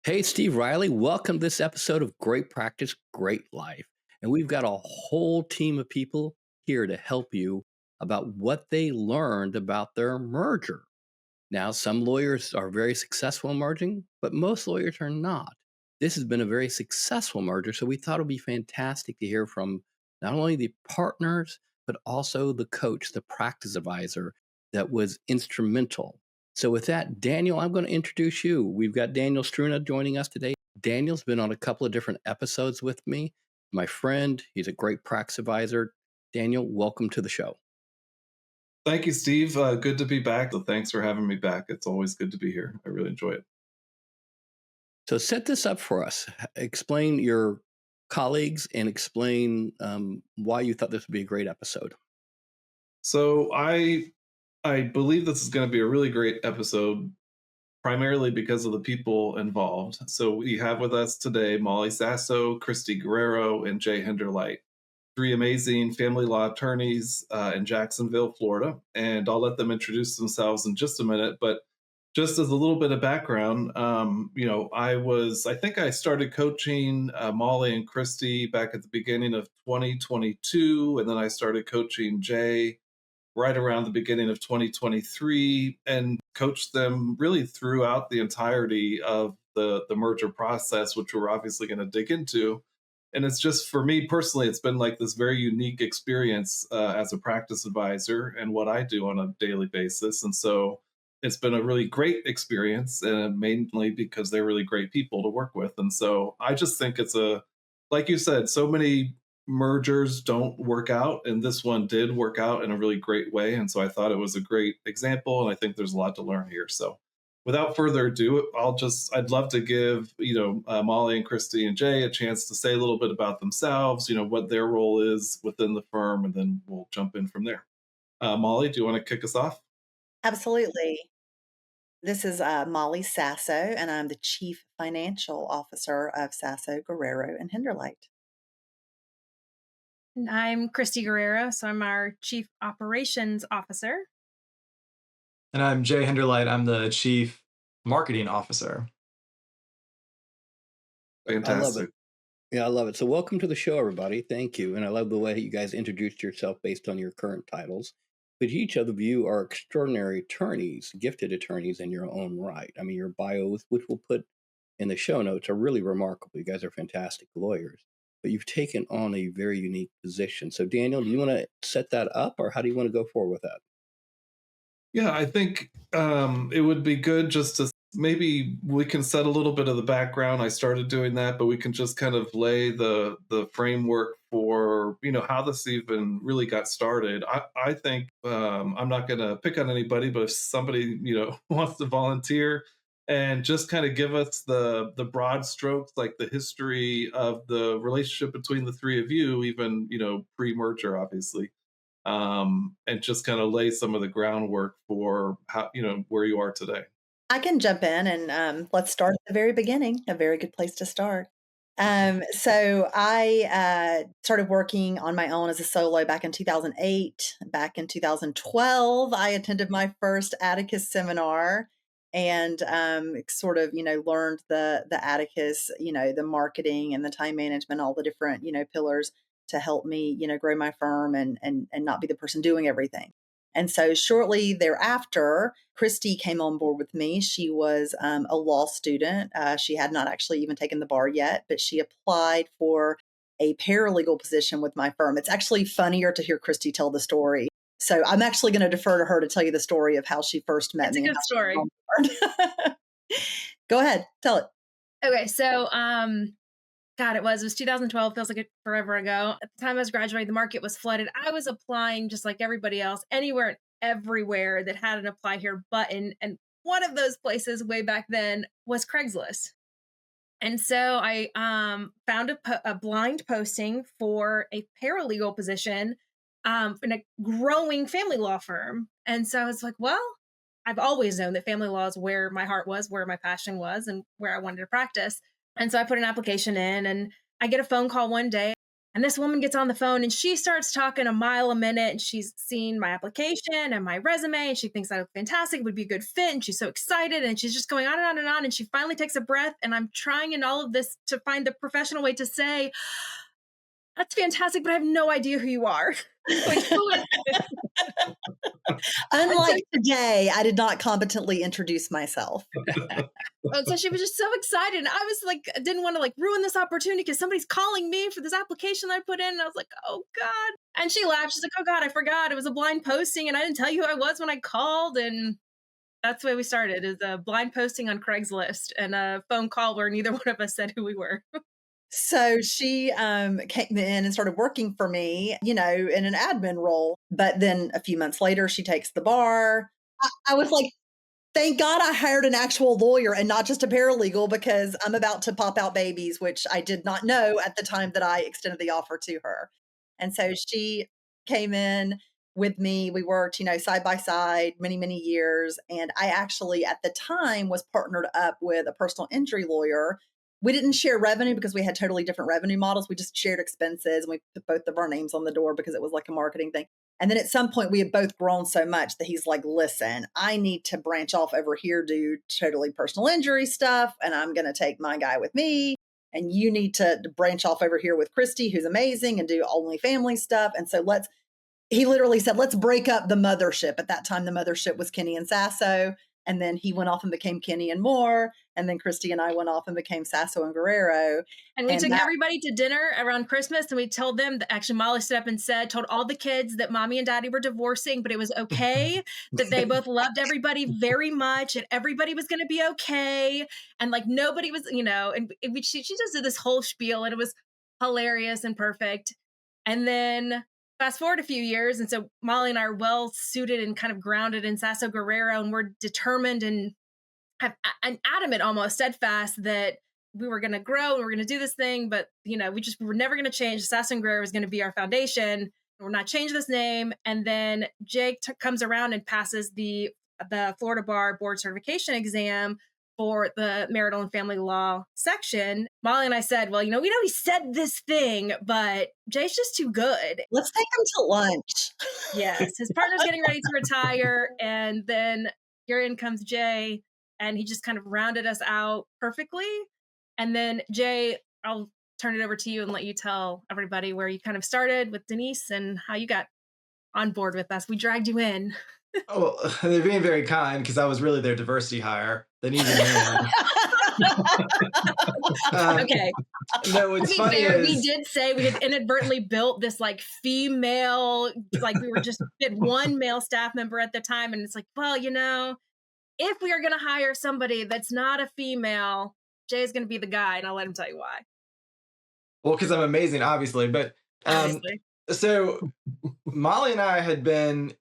Hey, Steve Riley, welcome to this episode of Great Practice, Great Life. And we've got a whole team of people here to help you about what they learned about their merger. Now, some lawyers are very successful in merging, but most lawyers are not. This has been a very successful merger, so we thought it would be fantastic to hear from not only the partners, but also the coach, the practice advisor that was instrumental. So, with that, Daniel, I'm going to introduce you. We've got Daniel Struna joining us today. Daniel's been on a couple of different episodes with me. My friend, he's a great practice advisor. Daniel, welcome to the show. Thank you, Steve. Good to be back. So thanks for having me back. It's always good to be here. I really enjoy it. So set this up for us. Explain your colleagues and explain why you thought this would be a great episode. So I believe this is going to be a really great episode, primarily because of the people involved. So we have with us today Molly Sasso, Christy Guerrero, and Jay Henderlite, three amazing family law attorneys in Jacksonville, Florida. And I'll let them introduce themselves in just a minute. But just as a little bit of background, I think I started coaching Molly and Christy back at the beginning of 2022. And then I started coaching Jay right around the beginning of 2023 and coached them really throughout the entirety of the merger process, which we're obviously going to dig into. And it's just for me personally, it's been like this very unique experience as a practice advisor and what I do on a daily basis. And so it's been a really great experience, and mainly because they're really great people to work with. And so I just think like you said, so many mergers don't work out, and this one did work out in a really great way. And so I thought it was a great example, and I think there's a lot to learn here. So without further ado, I'd love to give Molly and Christy and Jay a chance to say a little bit about themselves, what their role is within the firm, and then we'll jump in from there. Molly, do you want to kick us off? Absolutely. This is Molly Sasso, and I'm the Chief Financial Officer of Sasso Guerrero and Henderlite. And I'm Christy Guerrero, so I'm our Chief Operations Officer. And I'm Jay Henderlite. I'm the Chief Marketing Officer. Fantastic. I love it. Yeah, I love it. So welcome to the show, everybody. Thank you. And I love the way you guys introduced yourself based on your current titles. But each of you are extraordinary attorneys, gifted attorneys in your own right. I mean, your bios, which we'll put in the show notes, are really remarkable. You guys are fantastic lawyers. But you've taken on a very unique position. So, Daniel, do you want to set that up, or how do you want to go forward with that? Yeah, I think it would be good just to maybe we can set a little bit of the background. I started doing that, but we can just kind of lay the framework for how this even really got started. I think I'm not going to pick on anybody, but if somebody wants to volunteer and just kind of give us the broad strokes, like the history of the relationship between the three of you, even pre-merger, obviously, and just kind of lay some of the groundwork for how where you are today. I can jump in and let's start at the very beginning, a very good place to start. So I started working on my own as a solo back in 2008. Back in 2012, I attended my first Atticus seminar and sort of, learned the Atticus, the marketing and the time management, all the different, pillars to help me, grow my firm and not be the person doing everything. And so shortly thereafter, Christy came on board with me. She was a law student. She had not actually even taken the bar yet, but she applied for a paralegal position with my firm. It's actually funnier to hear Christy tell the story. So I'm actually going to defer to her to tell you the story of how she first met me. It's a good story. Go ahead, tell it. Okay, so God, it was 2012, feels like it forever ago. At the time I was graduating, the market was flooded. I was applying just like everybody else, anywhere and everywhere that had an apply here button. And one of those places way back then was Craigslist. And so I found a blind posting for a paralegal position in a growing family law firm. And so I was like, well, I've always known that family law is where my heart was, where my passion was, and where I wanted to practice. And so I put an application in, and I get a phone call one day. And this woman gets on the phone and she starts talking a mile a minute. And she's seen my application and my resume. And she thinks I look fantastic, would be a good fit. And she's so excited. And she's just going on and on and on. And she finally takes a breath. And I'm trying in all of this to find the professional way to say, that's fantastic, but I have no idea who you are. Unlike today, I did not competently introduce myself. And so she was just so excited. And I was like, I didn't want to like ruin this opportunity because somebody's calling me for this application that I put in. And I was like, oh God. And she laughed. She's like, oh God, I forgot. It was a blind posting and I didn't tell you who I was when I called. And that's the way we started, is a blind posting on Craigslist and a phone call where neither one of us said who we were. So she came in and started working for me, in an admin role. But then a few months later, she takes the bar. I was like, thank God I hired an actual lawyer and not just a paralegal, because I'm about to pop out babies, which I did not know at the time that I extended the offer to her. And so she came in with me. We worked, side by side, many, many years. And I actually, at the time, was partnered up with a personal injury lawyer. We didn't share revenue because we had totally different revenue models. We just shared expenses, and we put both of our names on the door because it was like a marketing thing. And then at some point we had both grown so much that he's like, listen, I need to branch off over here, do totally personal injury stuff. And I'm going to take my guy with me. And you need to branch off over here with Christy, who's amazing, and do only family stuff. And so he literally said, let's break up the mothership. At that time, the mothership was Kenny and Sasso. And then he went off and became Kenny and Moore. And then Christy and I went off and became Sasso and Guerrero. And we took everybody to dinner around Christmas, and we told them that actually Molly stood up and told all the kids that mommy and daddy were divorcing, but it was okay, that they both loved everybody very much and everybody was going to be okay. And like nobody was, and she just did this whole spiel, and it was hilarious and perfect. And then fast forward a few years. And so Molly and I are well suited and kind of grounded in Sasso Guerrero, and we're determined and I'm adamant, almost steadfast, that we were going to grow and we were going to do this thing. But, we were never going to change. Sasso and Guerrero was going to be our foundation. We're not changing this name. And then Jake comes around and passes the Florida Bar Board Certification exam for the marital and family law section. Molly and I said, well, we know he said this thing, but Jay's just too good. Let's take him to lunch. Yes. His partner's getting ready to retire. And then here in comes Jay, and he just kind of rounded us out perfectly. And then Jay, I'll turn it over to you and let you tell everybody where you kind of started with Denise and how you got on board with us. We dragged you in. Oh, they're being very kind, because I was really their diversity hire. They needed me. Okay. No, what's funny is we did say we had inadvertently built this like female, like we were just had one male staff member at the time. And it's like, well, if we are going to hire somebody that's not a female, Jay's going to be the guy. And I'll let him tell you why. Well, because I'm amazing, obviously. But so Molly and I had been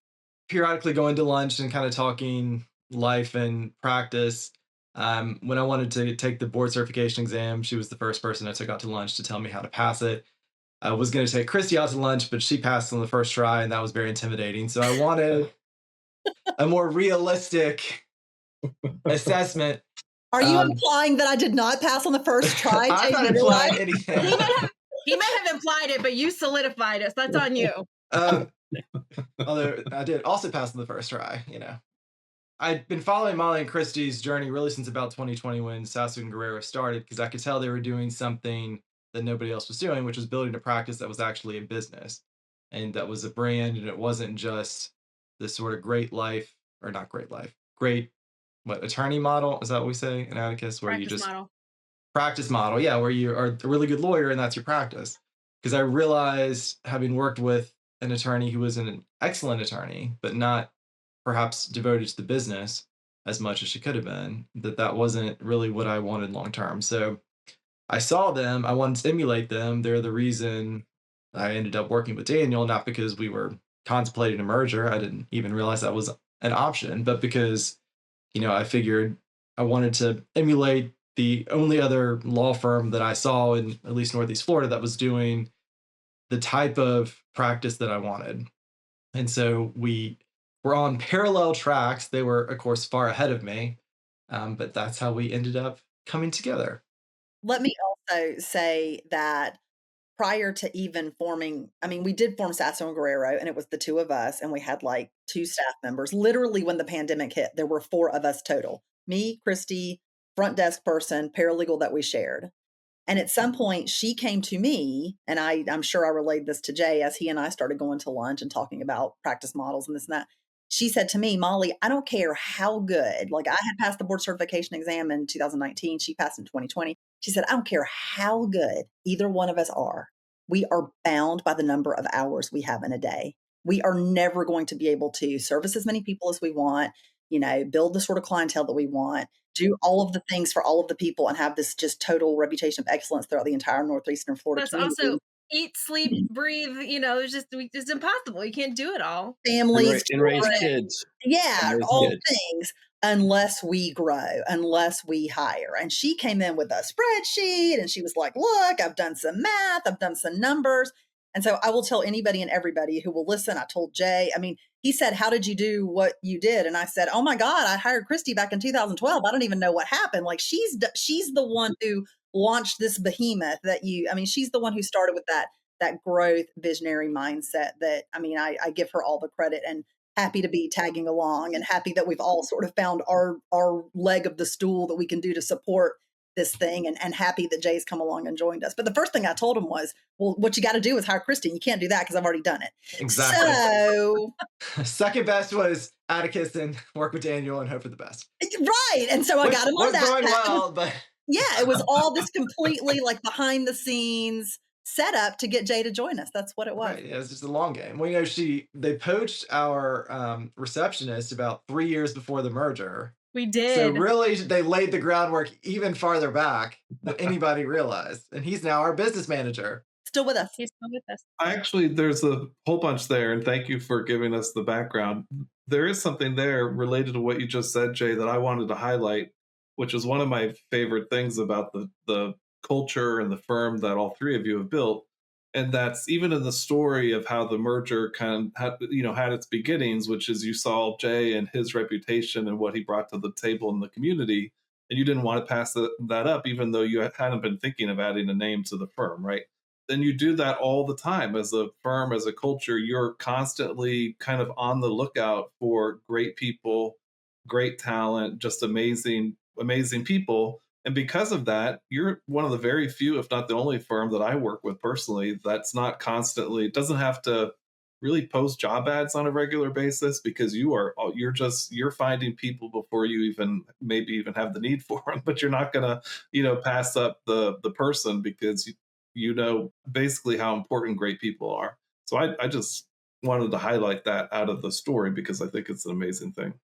periodically going to lunch and kind of talking life and practice. When I wanted to take the board certification exam, she was the first person I took out to lunch to tell me how to pass it. I was going to take Christy out to lunch, but she passed on the first try, and that was very intimidating. So I wanted a more realistic assessment. Are you implying that I did not pass on the first try? I'm not implying anything. He may have implied it, but you solidified it. So that's on you. Although I did also pass on the first try, I'd been following Molly and Christy's journey really since about 2020 when Sasso and Guerrero started, because I could tell they were doing something that nobody else was doing, which was building a practice that was actually a business and that was a brand, and it wasn't just this sort of great attorney model. Is that what we say in Atticus? Where practice model. Yeah, where you are a really good lawyer and that's your practice. Because I realized, having worked with an attorney who was an excellent attorney, but not perhaps devoted to the business as much as she could have been, that wasn't really what I wanted long term. So I saw them, I wanted to emulate them. They're the reason I ended up working with Daniel, not because we were contemplating a merger. I didn't even realize that was an option, but because, I figured I wanted to emulate the only other law firm that I saw in at least Northeast Florida that was doing the type of practice that I wanted. And so we were on parallel tracks. They were, of course, far ahead of me, but that's how we ended up coming together. Let me also say that prior to even forming, I mean, we did form Sasso and Guerrero, and it was the two of us, and we had like 2 staff members. Literally, when the pandemic hit, there were 4 of us total. Me, Christy, front desk person, paralegal that we shared. And at some point, she came to me, and I'm sure I relayed this to Jay as he and I started going to lunch and talking about practice models and this and that. She said to me, Molly, I don't care how good, like I had passed the board certification exam in 2019. She passed in 2020. She said, I don't care how good either one of us are. We are bound by the number of hours we have in a day. We are never going to be able to service as many people as we want, build the sort of clientele that we want, do all of the things for all of the people, and have this just total reputation of excellence throughout the entire Northeastern Florida community. Also eat, sleep, breathe, it's impossible. You can't do it all. Families. And raise kids. Yeah, all things, unless we grow, unless we hire. And she came in with a spreadsheet and she was like, look, I've done some math, I've done some numbers. And so I will tell anybody and everybody who will listen. I told Jay, he said, how did you do what you did? And I said, oh my God, I hired Christy back in 2012. I don't even know what happened. Like she's the one who launched this behemoth that she's the one who started with that growth visionary mindset that, I give her all the credit, and happy to be tagging along, and happy that we've all sort of found our leg of the stool that we can do to support this thing, and happy that Jay's come along and joined us. But the first thing I told him was, well, what you got to do is hire Christy. You can't do that because I've already done it. Exactly. So second best was Atticus and work with Daniel and hope for the best. Right. And so I got him on that. Going well, but yeah, it was all this completely like behind the scenes set up to get Jay to join us. That's what it was. Right. Yeah, it was just a long game. Well, they poached our receptionist about 3 years before the merger. We did. So really, they laid the groundwork even farther back than anybody realized. And he's now our business manager. Still with us. He's still with us. Actually, there's a whole bunch there, and thank you for giving us the background. There is something there related to what you just said, Jay, that I wanted to highlight, which is one of my favorite things about the culture and the firm that all 3 of you have built. And that's even in the story of how the merger kind of had its beginnings, which is you saw Jay and his reputation and what he brought to the table in the community, and you didn't want to pass that up, even though you hadn't been thinking of adding a name to the firm, right? Then you do that all the time as a firm, as a culture. You're constantly kind of on the lookout for great people, great talent, just amazing people. And because of that, you're one of the very few, if not the only firm that I work with personally that's not constantly, doesn't have to really post job ads on a regular basis, because you're finding people before you maybe even have the need for them. But you're not going to, pass up the person, because you know basically how important great people are. So I just wanted to highlight that out of the story, because I think it's an amazing thing.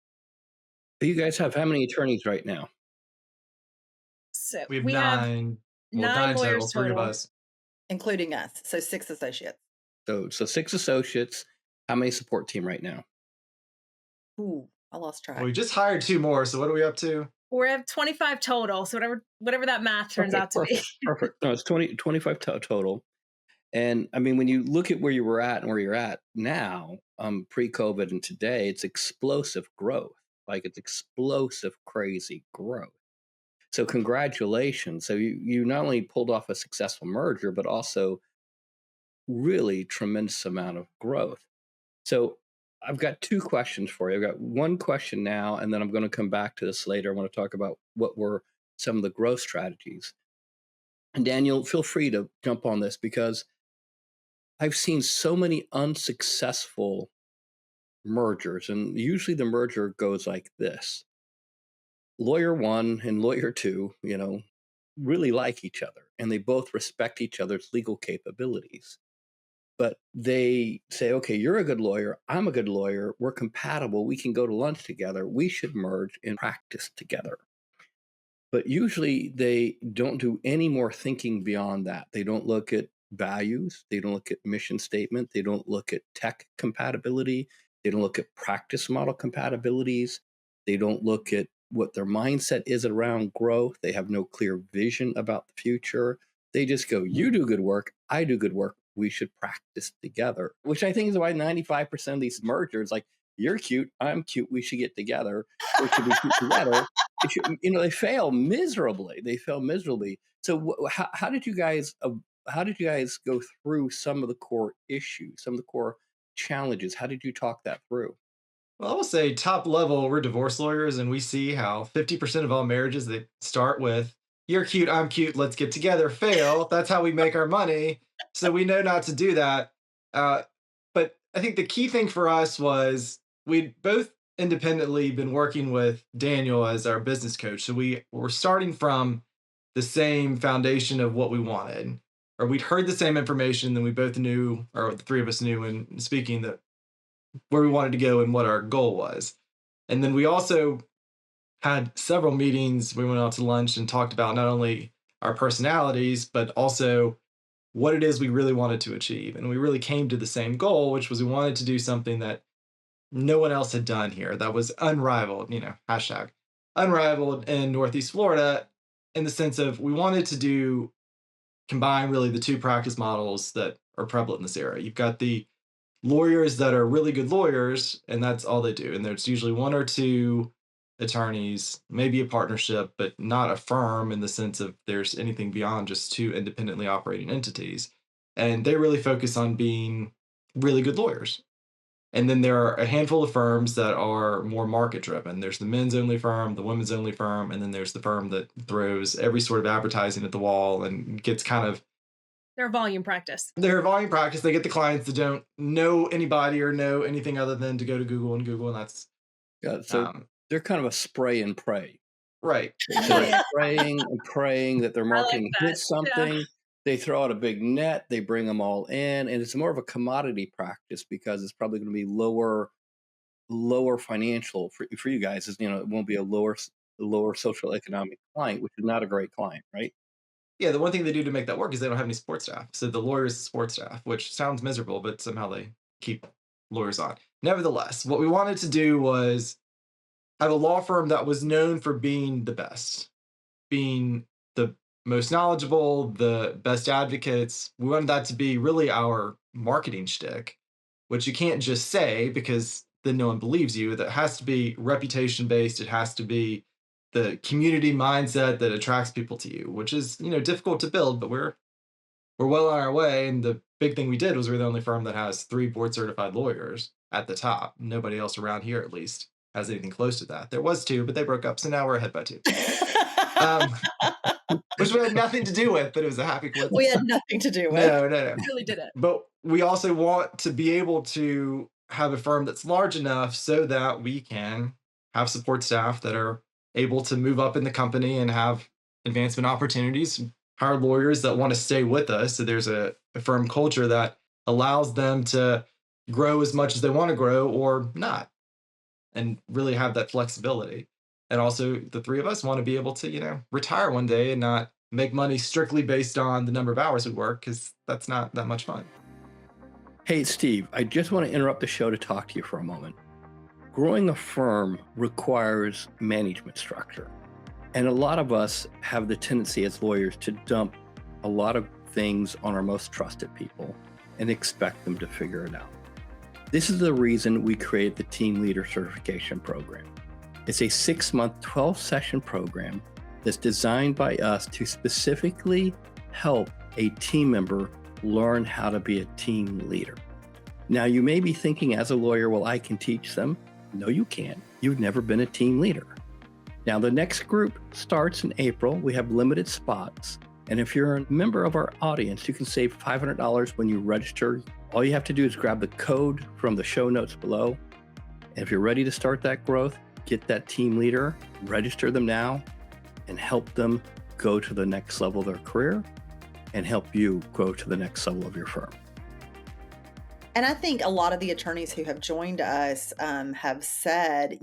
You guys have how many attorneys right now? So we have 9. Well, 9 lawyers total, 3 of us, including us. So 6 associates. So 6 associates. How many support team right now? Ooh, I lost track. Well, we just hired 2 more. So what are we up to? We have 25 total. So whatever that math turns out to be. Perfect. No, it's 25 total. And when you look at where you were at and where you're at now, pre-COVID and today, it's explosive growth. Like it's explosive, crazy growth. So congratulations. So you not only pulled off a successful merger, but also really tremendous amount of growth. So I've got 2 questions for you. I've got one question now, and then I'm going to come back to this later. I want to talk about what were some of the growth strategies. And Daniel, feel free to jump on this, because I've seen so many unsuccessful mergers, and usually the merger goes like this. Lawyer 1 and lawyer 2, really like each other, and they both respect each other's legal capabilities. But they say, okay, you're a good lawyer, I'm a good lawyer, we're compatible, we can go to lunch together, we should merge and practice together. But usually they don't do any more thinking beyond that. They don't look at values, they don't look at mission statement, they don't look at tech compatibility, they don't look at practice model compatibilities, they don't look at what their mindset is around growth. They have no clear vision about the future. They just go, you do good work, I do good work, we should practice together, which I think is why 95% of these mergers, like, you're cute, I'm cute, we should get together, we should be cute together. They fail miserably. So how did you guys how did you guys go through some of the core issues, some of the core challenges? How did you talk that through? Well, I will say top level, we're divorce lawyers, and we see how 50% of all marriages that start with, you're cute, I'm cute, let's get together, fail. That's how we make our money. So we know not to do that. But I think the key thing for us was we'd both independently been working with Daniel as our business coach. So we were starting from the same foundation of what we wanted, or we'd heard the same information, then we both knew, or the three of us knew in speaking, that where we wanted to go and what our goal was. And then we also had several meetings. We went out to lunch and talked about not only our personalities, but also what it is we really wanted to achieve. And we really came to the same goal, which was we wanted to do something that no one else had done here, that was unrivaled, hashtag unrivaled in Northeast Florida, in the sense of we wanted to combine really the two practice models that are prevalent in this area. You've got the lawyers that are really good lawyers, and that's all they do. And there's usually one or two attorneys, maybe a partnership, but not a firm in the sense of there's anything beyond just two independently operating entities. And they really focus on being really good lawyers. And then there are a handful of firms that are more market driven. There's the men's only firm, the women's only firm, and then there's the firm that throws every sort of advertising at the wall and gets kind of They're a volume practice. They're a volume practice. They get the clients that don't know anybody or know anything other than to go to Google, and that's they're kind of a spray and pray. Right. They're spraying and praying that their marketing hits something. Yeah. They throw out a big net. They bring them all in, and it's more of a commodity practice because it's probably going to be lower financial for you guys. It won't be a lower social economic client, which is not a great client, right? Yeah, the one thing they do to make that work is they don't have any support staff. So the lawyer is support staff, which sounds miserable, but somehow they keep lawyers on. Nevertheless, what we wanted to do was have a law firm that was known for being the best, being the most knowledgeable, the best advocates. We wanted that to be really our marketing shtick, which you can't just say because then no one believes you. That has to be reputation based. It has to be the community mindset that attracts people to you, which is, difficult to build, but we're well on our way. And the big thing we did was we're the only firm that has 3 board certified lawyers at the top. Nobody else around here, at least, has anything close to that. There was 2, but they broke up. So now we're ahead by 2. Which we had nothing to do with, but it was a happy coincidence. We had nothing to do with. No. Really didn't. But we also want to be able to have a firm that's large enough so that we can have support staff that are able to move up in the company and have advancement opportunities, hire lawyers that want to stay with us. So there's a firm culture that allows them to grow as much as they want to grow or not, and really have that flexibility. And also the 3 of us want to be able to, retire one day and not make money strictly based on the number of hours we work, because that's not that much fun. Hey, Steve, I just want to interrupt the show to talk to you for a moment. Growing a firm requires management structure. And a lot of us have the tendency as lawyers to dump a lot of things on our most trusted people and expect them to figure it out. This is the reason we created the Team Leader Certification Program. It's a 6-month, 12-session program that's designed by us to specifically help a team member learn how to be a team leader. Now, you may be thinking as a lawyer, well, I can teach them. No, you can't. You've never been a team leader. Now, the next group starts in April. We have limited spots. And if you're a member of our audience, you can save $500 when you register. All you have to do is grab the code from the show notes below. And if you're ready to start that growth, get that team leader, register them now, and help them go to the next level of their career and help you grow to the next level of your firm. And I think a lot of the attorneys who have joined us have said,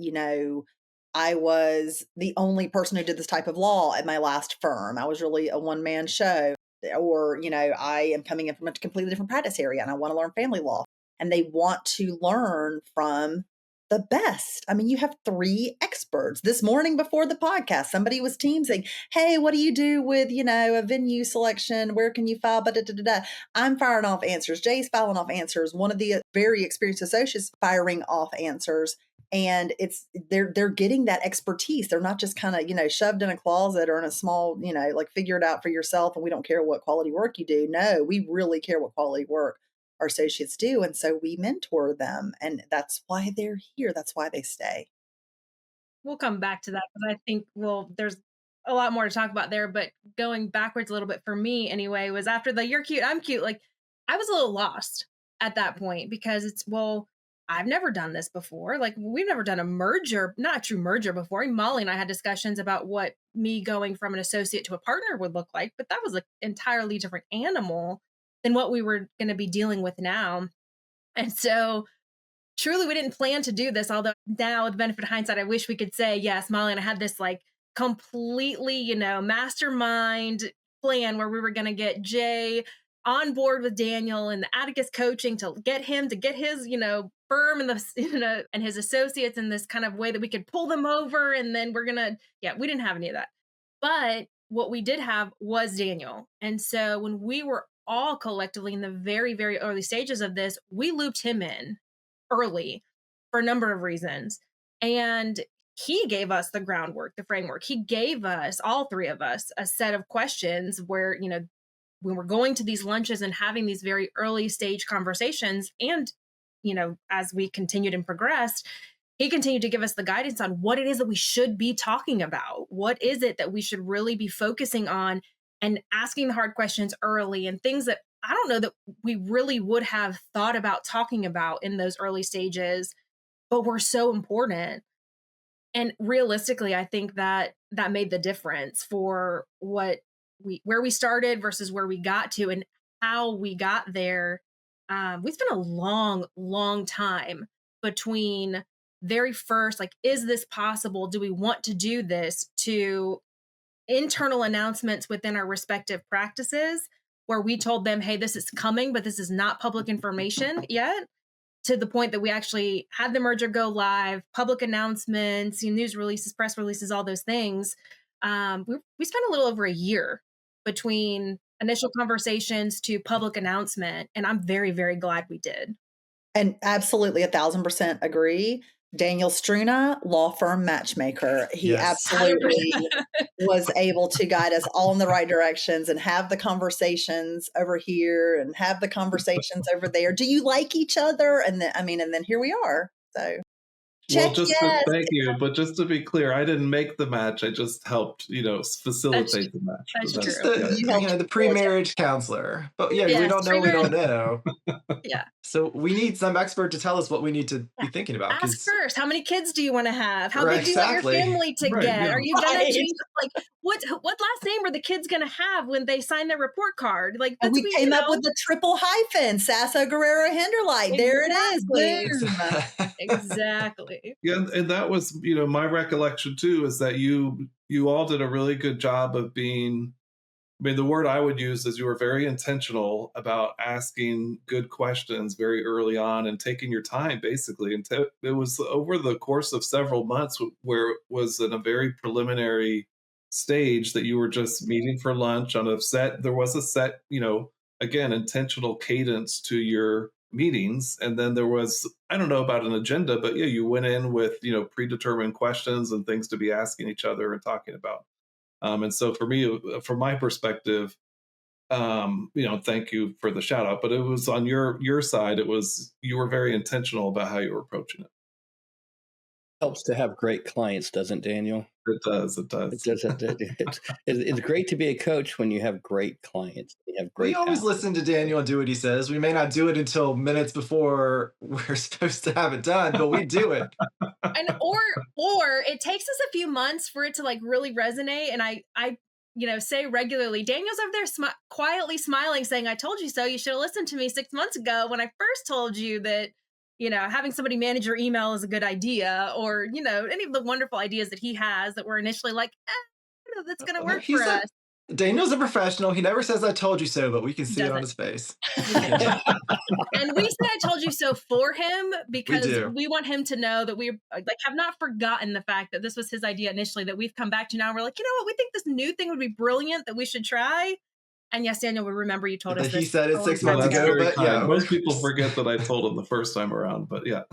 I was the only person who did this type of law at my last firm. I was really a one-man show. Or, I am coming in from a completely different practice area and I want to learn family law. And they want to learn from the best. I mean, you have 3 experts. This morning before the podcast, somebody was teamsing, hey, what do you do with, a venue selection? Where can you file? I'm firing off answers. Jay's filing off answers. One of the very experienced associates firing off answers. And they're getting that expertise. They're not just kind of, shoved in a closet or in a small, like figure it out for yourself. And we don't care what quality work you do. No, we really care what quality work our associates do. And so we mentor them. And that's why they're here. That's why they stay. We'll come back to that because I think, there's a lot more to talk about there. But going backwards a little bit for me anyway, was after the "you're cute, I'm cute," like I was a little lost at that point because I've never done this before. Like we've never done a merger, not a true merger before. Molly and I had discussions about what me going from an associate to a partner would look like, but that was an entirely different animal than what we were going to be dealing with now. And so truly we didn't plan to do this, although now with the benefit of hindsight, I wish we could say, yes, Molly and I had this like completely, mastermind plan where we were going to get Jay on board with Daniel and the Atticus coaching to get his, firm and and his associates in this kind of way that we could pull them over. And then we didn't have any of that. But what we did have was Daniel. And so when we were all collectively in the very, very early stages of this, we looped him in early for a number of reasons. And he gave us the groundwork, the framework. He gave us, all three of us, a set of questions where, when we're going to these lunches and having these very early stage conversations and, as we continued and progressed, he continued to give us the guidance on what it is that we should be talking about. What is it that we should really be focusing on and asking the hard questions early and things that I don't know that we really would have thought about talking about in those early stages, but were so important. And realistically, I think that made the difference for where we started versus where we got to and how we got there. We spent a long, long time between very first, like, is this possible? Do we want to do this? To internal announcements within our respective practices where we told them, hey, this is coming, but this is not public information yet, to the point that we actually had the merger go live, public announcements, news releases, press releases, all those things. We spent a little over a year between initial conversations to public announcement. And I'm very, very glad we did. And absolutely 1,000% agree. Daniel Struna, law firm matchmaker. He absolutely was able to guide us all in the right directions and have the conversations over here and have the conversations over there. Do you like each other? And then here we are. So thank you. But just to be clear, I didn't make the match. I just helped, facilitate the match. That's true. The pre-marriage counselor. But we don't know. We don't know. Yeah. So we need some expert to tell us what we need to be thinking about. Ask first, how many kids do you want to have? How big do you want your family to get? Yeah. Are you going to change, like, what last name are the kids going to have when they sign their report card? Like, we came up with the triple hyphen, Sasso Guerrero Henderlite. Exactly. There it is. Boom. Exactly. Yeah, and that was, my recollection too, is that you all did a really good job of being, the word I would use is you were very intentional about asking good questions very early on and taking your time, basically. And it was over the course of several months where it was in a very preliminary stage that you were just meeting for lunch on a set. There was a set, again, intentional cadence to your meetings. And then there was, I don't know about an agenda, but you went in with, predetermined questions and things to be asking each other and talking about. And so for me, from my perspective, thank you for the shout out, but it was on your side. You were very intentional about how you were approaching it. Helps to have great clients, doesn't Daniel? It does. It's great to be a coach when you have great clients. We always listen to Daniel and do what he says. We may not do it until minutes before we're supposed to have it done, but we do it. And or it takes us a few months for it to like really resonate. And I say regularly, Daniel's over there quietly smiling, saying, "I told you so. You should have listened to me 6 months ago when I first told you that." Having somebody manage your email is a good idea, or, any of the wonderful ideas that he has that were initially like, that's going to work for us. Daniel's a professional. He never says, "I told you so," but we can see it on his face. And we say "I told you so" for him because we want him to know that we have not forgotten the fact that this was his idea initially, that we've come back to now. And we're like, you know what? We think this new thing would be brilliant, that we should try. And yes, Daniel, we remember you told us this. He said it 6 months ago, but most people forget that I told him the first time around, but yeah.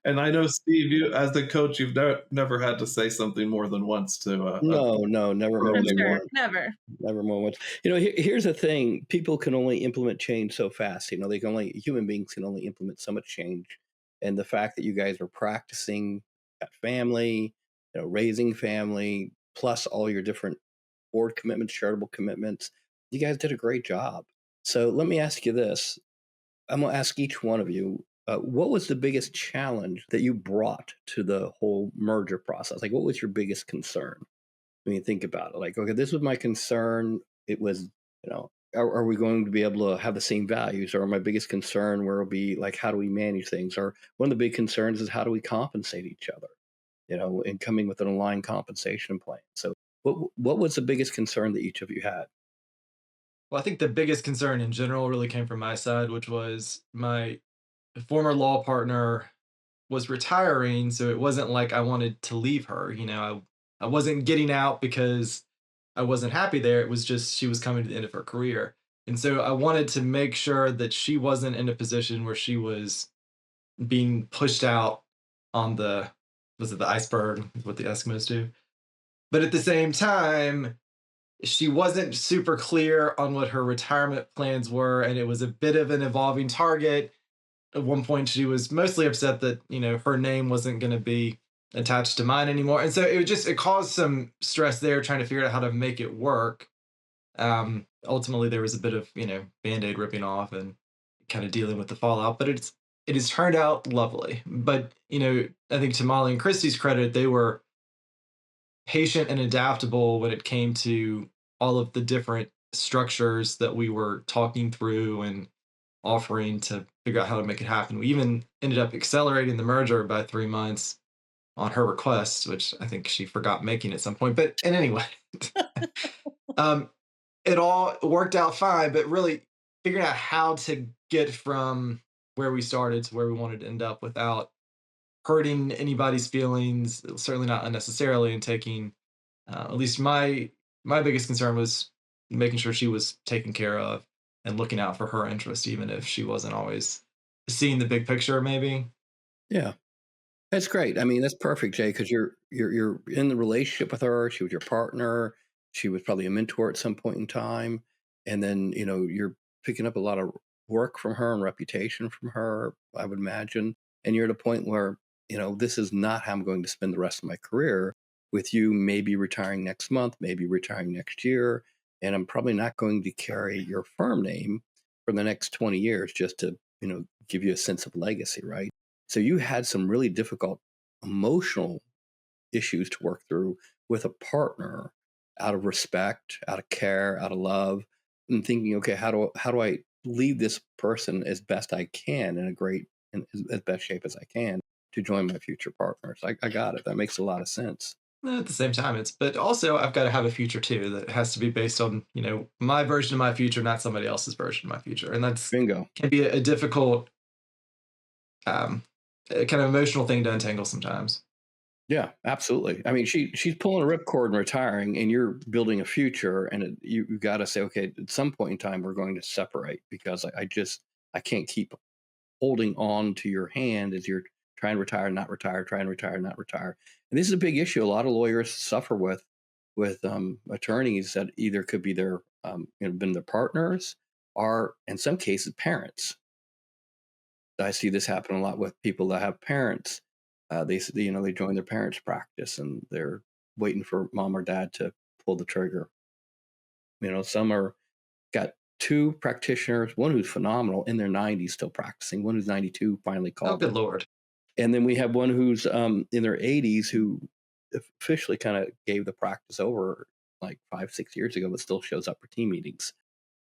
And I know, Steve, you as the coach, you've never had to say something more than once to No, never more I'm than sure. once. Never. Never more than once. Here's the thing: people can only implement change so fast. Human beings can only implement so much change. And the fact that you guys are practicing at family, raising family, plus all your different board commitments, charitable commitments, you guys did a great job. So let me ask you this. I'm going to ask each one of you, what was the biggest challenge that you brought to the whole merger process? Like, what was your biggest concern? When you think about it, like, okay, this was my concern. It was, are we going to be able to have the same values? Or my biggest concern where it'll be like, how do we manage things? Or one of the big concerns is how do we compensate each other? And coming with an aligned compensation plan. So what was the biggest concern that each of you had? Well, I think the biggest concern in general really came from my side, which was my former law partner was retiring, so it wasn't like I wanted to leave her. I wasn't getting out because I wasn't happy there. It was just she was coming to the end of her career. And so I wanted to make sure that she wasn't in a position where she was being pushed out on the was it the iceberg, what the Eskimos do. But at the same time, she wasn't super clear on what her retirement plans were, and it was a bit of an evolving target. At one point, she was mostly upset that her name wasn't going to be attached to mine anymore, and so it caused some stress there trying to figure out how to make it work. Ultimately, there was a bit of band-aid ripping off and kind of dealing with the fallout, but it has turned out lovely. But I think to Molly and Christy's credit, they were patient and adaptable when it came to all of the different structures that we were talking through and offering to figure out how to make it happen. We even ended up accelerating the merger by 3 months on her request, which I think she forgot making at some point. But in any way, um, it all worked out fine. But really figuring out how to get from where we started to where we wanted to end up without hurting anybody's feelings, certainly not unnecessarily, and taking at least my biggest concern was making sure she was taken care of and looking out for her interest, even if she wasn't always seeing the big picture, maybe. Yeah. That's great. I mean, that's perfect, Jay, because you're in the relationship with her. She was your partner. She was probably a mentor at some point in time, and then you're picking up a lot of work from her and reputation from her, I would imagine. And you're at a point where this is not how I'm going to spend the rest of my career. With you, maybe retiring next month, maybe retiring next year, and I'm probably not going to carry your firm name for the next 20 years just to give you a sense of legacy, right? So you had some really difficult emotional issues to work through with a partner out of respect, out of care, out of love, and thinking, okay, how do I lead this person as best I can in as best shape as I can to join my future partners? I got it. That makes a lot of sense. At the same time, but also I've got to have a future too that has to be based on, my version of my future, not somebody else's version of my future. And that's Bingo. can be a difficult, kind of emotional thing to untangle sometimes. Yeah, absolutely. I mean, she's pulling a ripcord and retiring, and you're building a future, and you got to say, okay, at some point in time, we're going to separate because I can't keep holding on to your hand as you're trying to retire, not retire, try and retire, not retire. And this is a big issue. A lot of lawyers suffer with attorneys that either could be their been their partners or in some cases parents. I see this happen a lot with people that have parents. They join their parents' practice and they're waiting for mom or dad to pull the trigger. Some are got two practitioners, one who's phenomenal in their 90s still practicing, one who's 92 finally Oh, called good it. Lord. And then we have one who's in their 80s who officially kind of gave the practice over like 5-6 years ago, but still shows up for team meetings.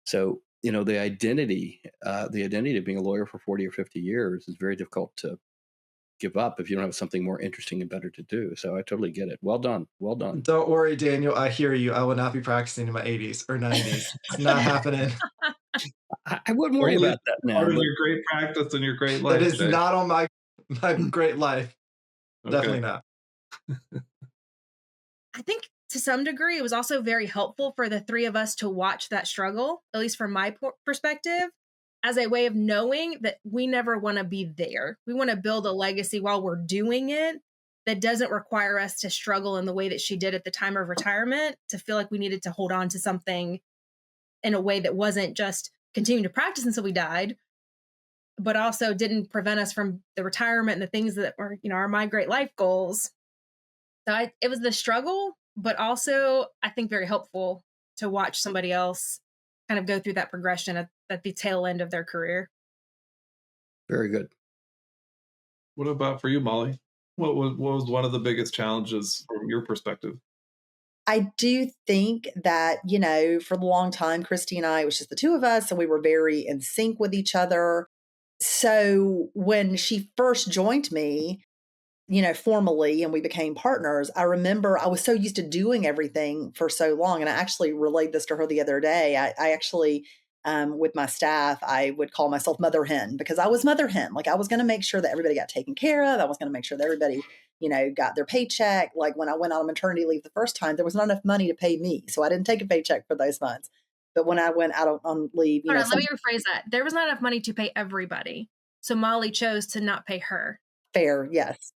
So the identity of being a lawyer for 40 or 50 years is very difficult to give up if you don't have something more interesting and better to do. So I totally get it. Well done. Well done. Don't worry, Daniel. I hear you. I will not be practicing in my 80s or 90s. It's not happening. I wouldn't worry Only about that now. part of your great practice and your great life. That is Jay. not on my great life. Okay. Definitely not. I think to some degree, it was also very helpful for the three of us to watch that struggle, at least from my perspective, as a way of knowing that we never want to be there. We want to build a legacy while we're doing it that doesn't require us to struggle in the way that she did at the time of retirement, to feel like we needed to hold on to something in a way that wasn't just continuing to practice until we died, but also didn't prevent us from the retirement and the things that were, our My Great Life goals. So it was the struggle, but also I think very helpful to watch somebody else kind of go through that progression at the tail end of their career. Very good. What about for you, Molly? What was one of the biggest challenges from your perspective? I do think that, for the long time, Christy and I, it was just the two of us, and we were very in sync with each other. So when she first joined me, formally, and we became partners, I remember I was so used to doing everything for so long. And I actually relayed this to her the other day. I actually, with my staff, I would call myself Mother Hen, because I was Mother Hen. Like, I was going to make sure that everybody got taken care of. I was going to make sure that everybody, got their paycheck. Like, when I went on maternity leave the first time, there was not enough money to pay me. So I didn't take a paycheck for those months. But when I went out on leave, let me rephrase that. There was not enough money to pay everybody. So Molly chose to not pay her. Fair. Yes.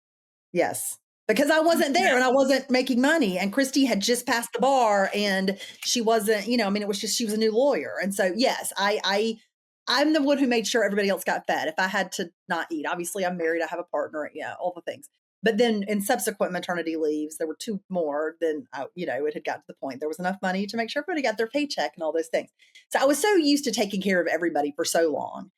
Yes. Because I wasn't there and I wasn't making money, and Christy had just passed the bar, and she wasn't, it was just, she was a new lawyer. And so, yes, I'm the one who made sure everybody else got fed. If I had to not eat, obviously I'm married, I have a partner, all the things. But then in subsequent maternity leaves, there were 2 more. Then, it had got to the point there was enough money to make sure everybody got their paycheck and all those things. So I was so used to taking care of everybody for so long.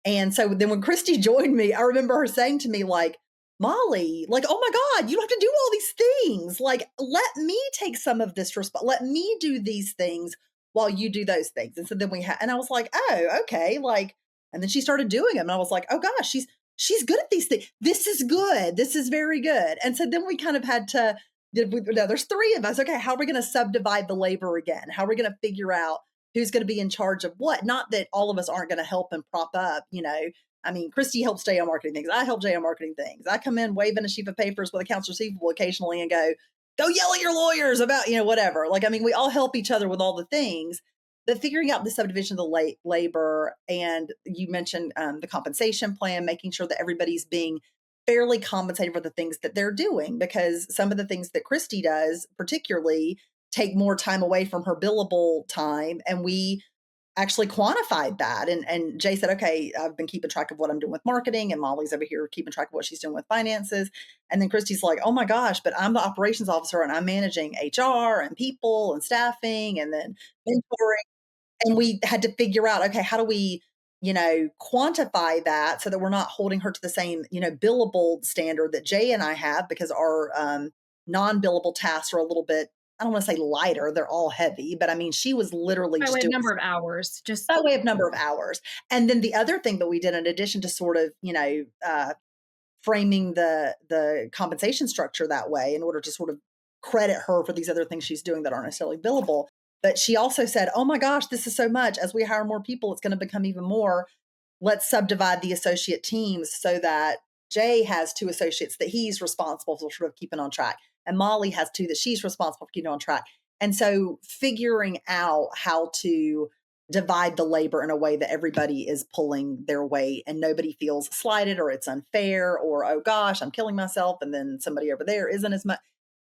And so then when Christy joined me, I remember her saying to me, like, Molly, like, oh my God, you don't have to do all these things. Like, let me take some of this let me do these things while you do those things. And so then and I was like, oh, okay. Like, and then she started doing them. And I was like, oh gosh, she's good at these things. This is good. This is very good. And so then we kind of had to, there's 3 of us. Okay, how are we going to subdivide the labor again? How are we going to figure out who's going to be in charge of what? Not that all of us aren't going to help and prop up, I mean, Christy helps Jay on marketing things. I help Jay on marketing things. I come in waving a sheaf of papers with accounts receivable occasionally and go yell at your lawyers about, whatever. Like, I mean, we all help each other with all the things. But figuring out the subdivision of the labor, and you mentioned the compensation plan, making sure that everybody's being fairly compensated for the things that they're doing, because some of the things that Christy does particularly take more time away from her billable time. And we actually quantified that. And Jay said, okay, I've been keeping track of what I'm doing with marketing, and Molly's over here keeping track of what she's doing with finances. And then Christy's like, oh my gosh, but I'm the operations officer and I'm managing HR and people and staffing and then mentoring. And we had to figure out, okay, how do we, quantify that so that we're not holding her to the same, billable standard that Jay and I have, because our non-billable tasks are a little bit, I don't want to say lighter, they're all heavy, but I mean, she was literally by way of number of hours, just by way of number of hours. And then the other thing that we did, in addition to sort of, framing the compensation structure that way in order to sort of credit her for these other things she's doing that aren't necessarily billable, but she also said, oh my gosh, this is so much. As we hire more people, it's going to become even more. Let's subdivide the associate teams so that Jay has 2 associates that he's responsible for sort of keeping on track, and Molly has 2 that she's responsible for keeping on track. And so figuring out how to divide the labor in a way that everybody is pulling their weight and nobody feels slighted or it's unfair or, oh gosh, I'm killing myself, and then somebody over there isn't as much.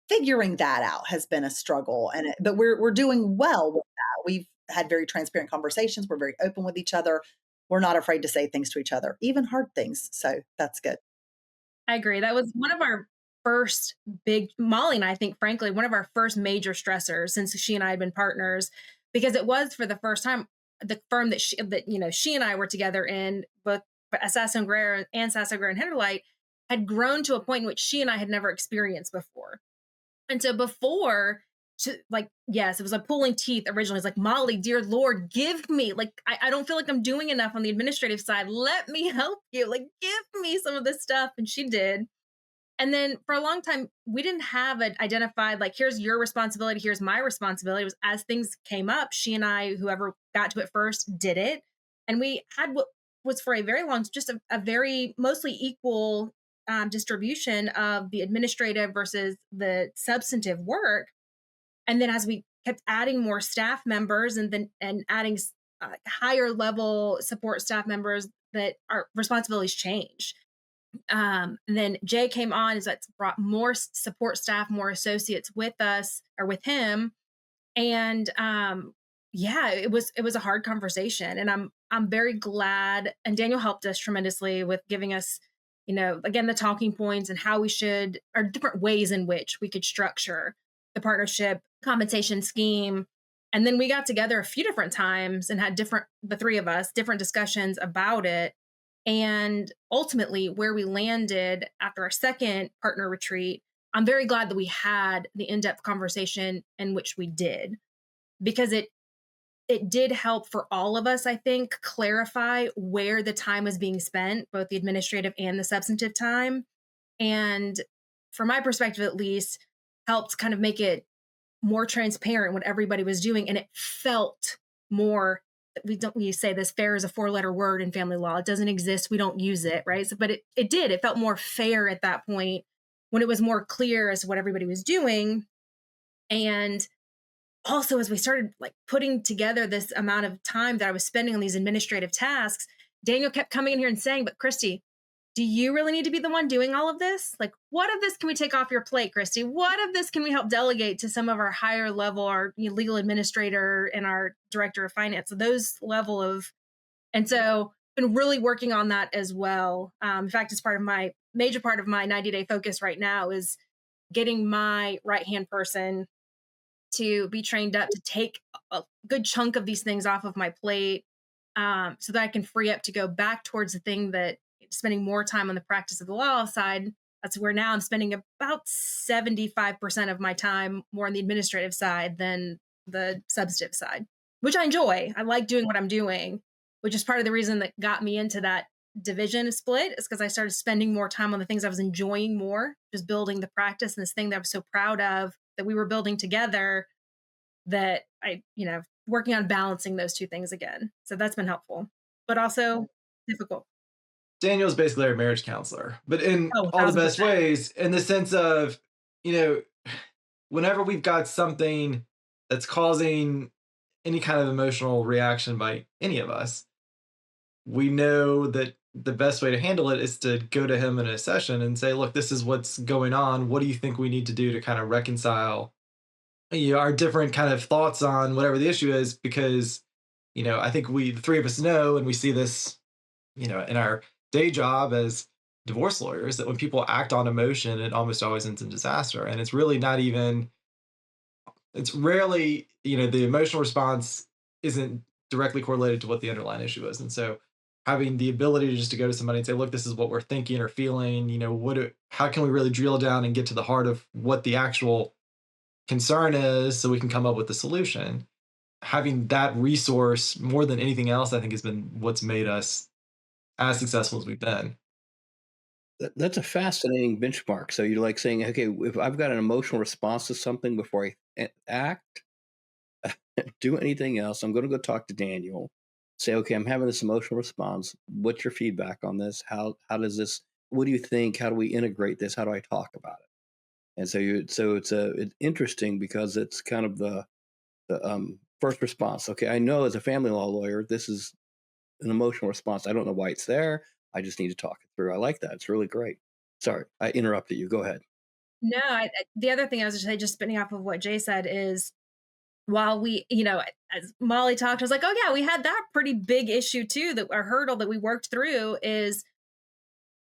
Figuring that out has been a struggle, but we're doing well with that. We've had very transparent conversations. We're very open with each other. We're not afraid to say things to each other, even hard things. So that's good. I agree. That was one of our first Molly and I think, frankly, one of our first major stressors since she and I had been partners, because it was for the first time the firm that she and I were together in, both Sasso Guerrero and Sasso Guerrero Henderlite, had grown to a point in which she and I had never experienced before. And so before, yes, it was like pulling teeth originally. It's like, Molly, dear Lord, give me, like, I don't feel like I'm doing enough on the administrative side. Let me help you. Like, give me some of this stuff. And she did. And then for a long time, we didn't have it identified, like, here's your responsibility, here's my responsibility. It was, as things came up, she and I, whoever got to it first, did it. And we had what was for a very long, just a very mostly equal distribution of the administrative versus the substantive work. And then as we kept adding more staff members and adding higher level support staff members that our responsibilities change. And then Jay came on, is that's brought more support staff, more associates with us or with him. And yeah, it was a hard conversation. And I'm very glad. And Daniel helped us tremendously with giving us, again, the talking points and how we should, or different ways in which we could structure the partnership compensation scheme. And then we got together a few different times and had the three of us, different discussions about it. And ultimately, where we landed after our second partner retreat, I'm very glad that we had the in-depth conversation in which we did, because it did help for all of us, I think, clarify where the time was being spent, both the administrative and the substantive time. And from my perspective, at least, helped kind of make it more transparent what everybody was doing. And it felt more, we say this, fair is a 4-letter word in family law. It doesn't exist. We don't use it, right? So, but it felt more fair at that point when it was more clear as to what everybody was doing. And also, as we started putting together this amount of time that I was spending on these administrative tasks, Daniel kept coming in here and saying, but Christy, do you really need to be the one doing all of this? What of this can we take off your plate, Christy? What of this can we help delegate to some of our higher level, our legal administrator and our director of finance? So those level of, and so been really working on that as well. In fact, it's major part of my 90-day focus right now is getting my right-hand person to be trained up to take a good chunk of these things off of my plate, so that I can free up to go back towards the thing that spending more time on the practice of the law side. That's where now I'm spending about 75% of my time more on the administrative side than the substantive side, which I enjoy. I like doing what I'm doing, which is part of the reason that got me into that division split, is because I started spending more time on the things I was enjoying more, just building the practice and this thing that I was so proud of that we were building together, that I, working on balancing those two things again. So that's been helpful, but also difficult. Daniel's basically our marriage counselor, but in all the best ways, in the sense of, whenever we've got something that's causing any kind of emotional reaction by any of us, we know that the best way to handle it is to go to him in a session and say, look, this is what's going on. What do you think we need to do to kind of reconcile our different kind of thoughts on whatever the issue is? Because, I think the three of us know, and we see this, in our day job as divorce lawyers, that when people act on emotion, it almost always ends in disaster. And it's really not even, it's rarely, the emotional response isn't directly correlated to what the underlying issue is. And so having the ability to just to go to somebody and say, look, this is what we're thinking or feeling, how can we really drill down and get to the heart of what the actual concern is so we can come up with the solution. Having that resource more than anything else, I think, has been what's made us as successful as we've been. That's a fascinating benchmark. So you're saying, okay, if I've got an emotional response to something before I act, do anything else, I'm going to go talk to Daniel, say, okay, I'm having this emotional response. What's your feedback on this? How does this, what do you think? How do we integrate this? How do I talk about it? And so it's interesting because it's kind of the first response. Okay, I know as a family law lawyer, this is an emotional response. I don't know why it's there. I just need to talk it through. I like that. It's really great. Sorry, I interrupted you. Go ahead. No, the other thing I was going to say, just spinning off of what Jay said, is while we, as Molly talked, I was like, oh yeah, we had that pretty big issue too, that our hurdle that we worked through, is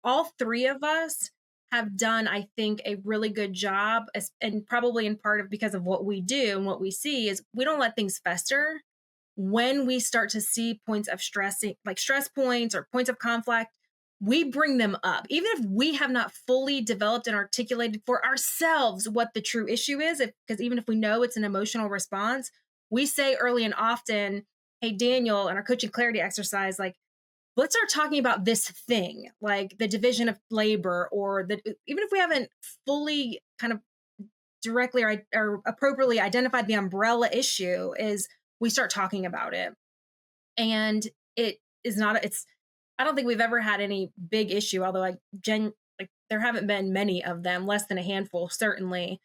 all three of us have done, I think, a really good job, and probably in part of because of what we do and what we see, is we don't let things fester. When we start to see points of stress, like stress points or points of conflict, we bring them up, even if we have not fully developed and articulated for ourselves what the true issue is. Because even if we know it's an emotional response, we say early and often, hey, Daniel, in our coaching clarity exercise, let's start talking about this thing, like the division of labor, or even if we haven't fully kind of directly or appropriately identified the umbrella issue, is we start talking about it. And it is not, I don't think we've ever had any big issue, although there haven't been many of them, less than a handful, certainly.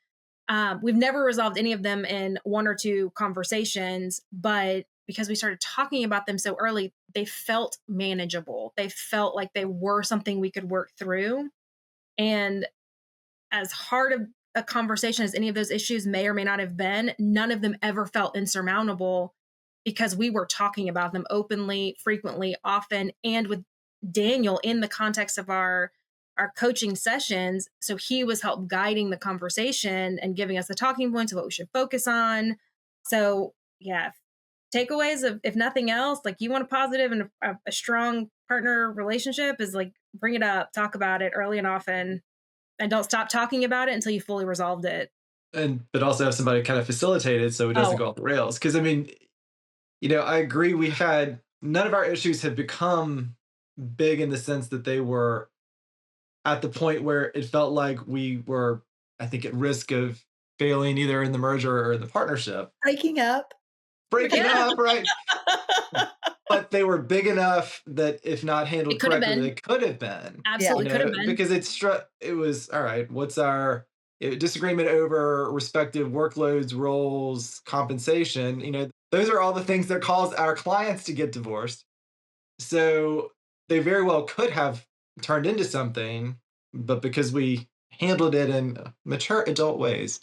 We've never resolved any of them in one or two conversations, but because we started talking about them so early, they felt manageable. They felt like they were something we could work through. And as hard of a conversation as any of those issues may or may not have been, none of them ever felt insurmountable because we were talking about them openly, frequently, often, and with Daniel in the context of our coaching sessions. So he was help guiding the conversation and giving us the talking points of what we should focus on. So yeah, takeaways of, if nothing else, like, you want a positive and a strong partner relationship, is like, bring it up, talk about it early and often, and don't stop talking about it until you fully resolved it. But also have somebody kind of facilitate it so it doesn't go off the rails. Because I mean, I agree. None of our issues have become big in the sense that they were at the point where it felt like we were, I think, at risk of failing either in the merger or in the partnership. Breaking up, right? But they were big enough that if not handled correctly, they could have been. Absolutely could have been. Because it was, all right, what's our disagreement over respective workloads, roles, compensation? Those are all the things that cause our clients to get divorced. So they very well could have turned into something, but because we handled it in mature adult ways,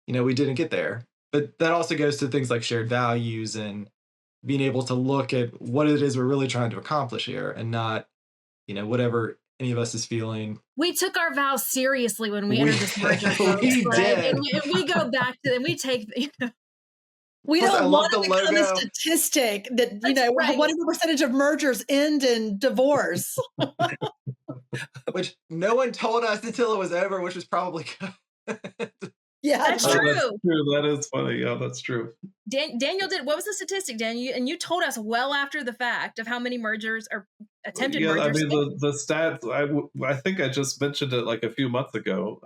we didn't get there. But that also goes to things like shared values and being able to look at what it is we're really trying to accomplish here, and not, whatever any of us is feeling. We took our vows seriously when we entered this merger. We did. And we go back to them. We take, we Plus, don't want to become a statistic that, whatever percentage of mergers end in divorce. Which no one told us until it was over, which was probably good. Yeah, that's true. That's true. That is funny. Yeah, that's true. Daniel did. What was the statistic, Daniel? And you told us well after the fact of how many mergers or attempted mergers. I mean, the stats, I think I just mentioned it like a few months ago,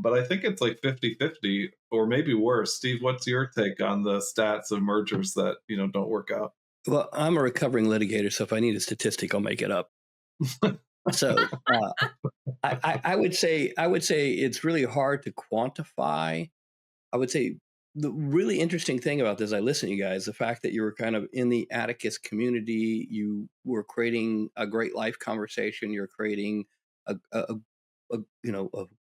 but I think it's like 50-50 or maybe worse. Steve, what's your take on the stats of mergers that, don't work out? Well, I'm a recovering litigator, so if I need a statistic, I'll make it up. So I would say it's really hard to quantify. I would say the really interesting thing about this, I listen to you guys, the fact that you were kind of in the Atticus community, you were creating a great life conversation, you're creating a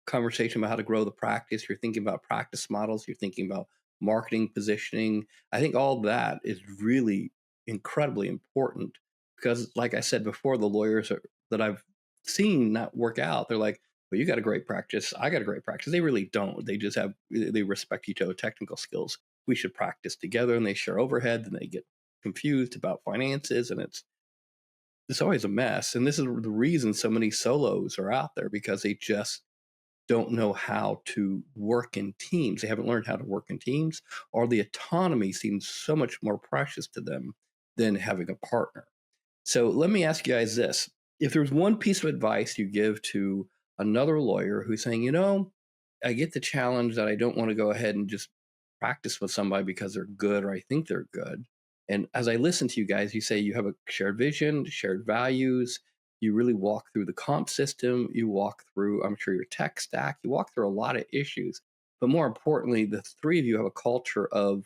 conversation about how to grow the practice, you're thinking about practice models, you're thinking about marketing, positioning. I think all that is really incredibly important because, like I said before, the lawyers that I've seen not work out, they're like, well, you got a great practice, I got a great practice. They really don't. They respect each other's technical skills. We should practice together, and they share overhead, and they get confused about finances, and it's always a mess. And this is the reason so many solos are out there, because they just don't know how to work in teams. They haven't learned how to work in teams, or the autonomy seems so much more precious to them than having a partner. So let me ask you guys this. If there's one piece of advice you give to another lawyer who's saying, I get the challenge that I don't want to go ahead and just practice with somebody because they're good or I think they're good. And as I listen to you guys, you say you have a shared vision, shared values. You really walk through the comp system. You walk through, I'm sure, your tech stack. You walk through a lot of issues. But more importantly, the three of you have a culture of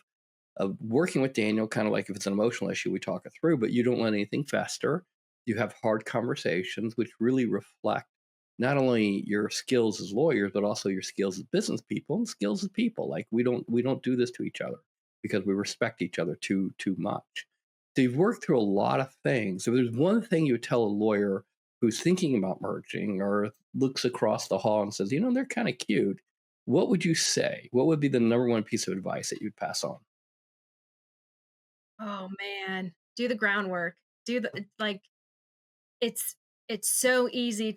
working with Daniel, kind of like if it's an emotional issue, we talk it through, but you don't let anything fester. You have hard conversations, which really reflect not only your skills as lawyers, but also your skills as business people and skills as people. Like we don't do this to each other because we respect each other too much. So you've worked through a lot of things. So there's one thing you would tell a lawyer who's thinking about merging or looks across the hall and says, they're kind of cute. What would you say? What would be the number one piece of advice that you'd pass on? Oh man, do the groundwork. It's so easy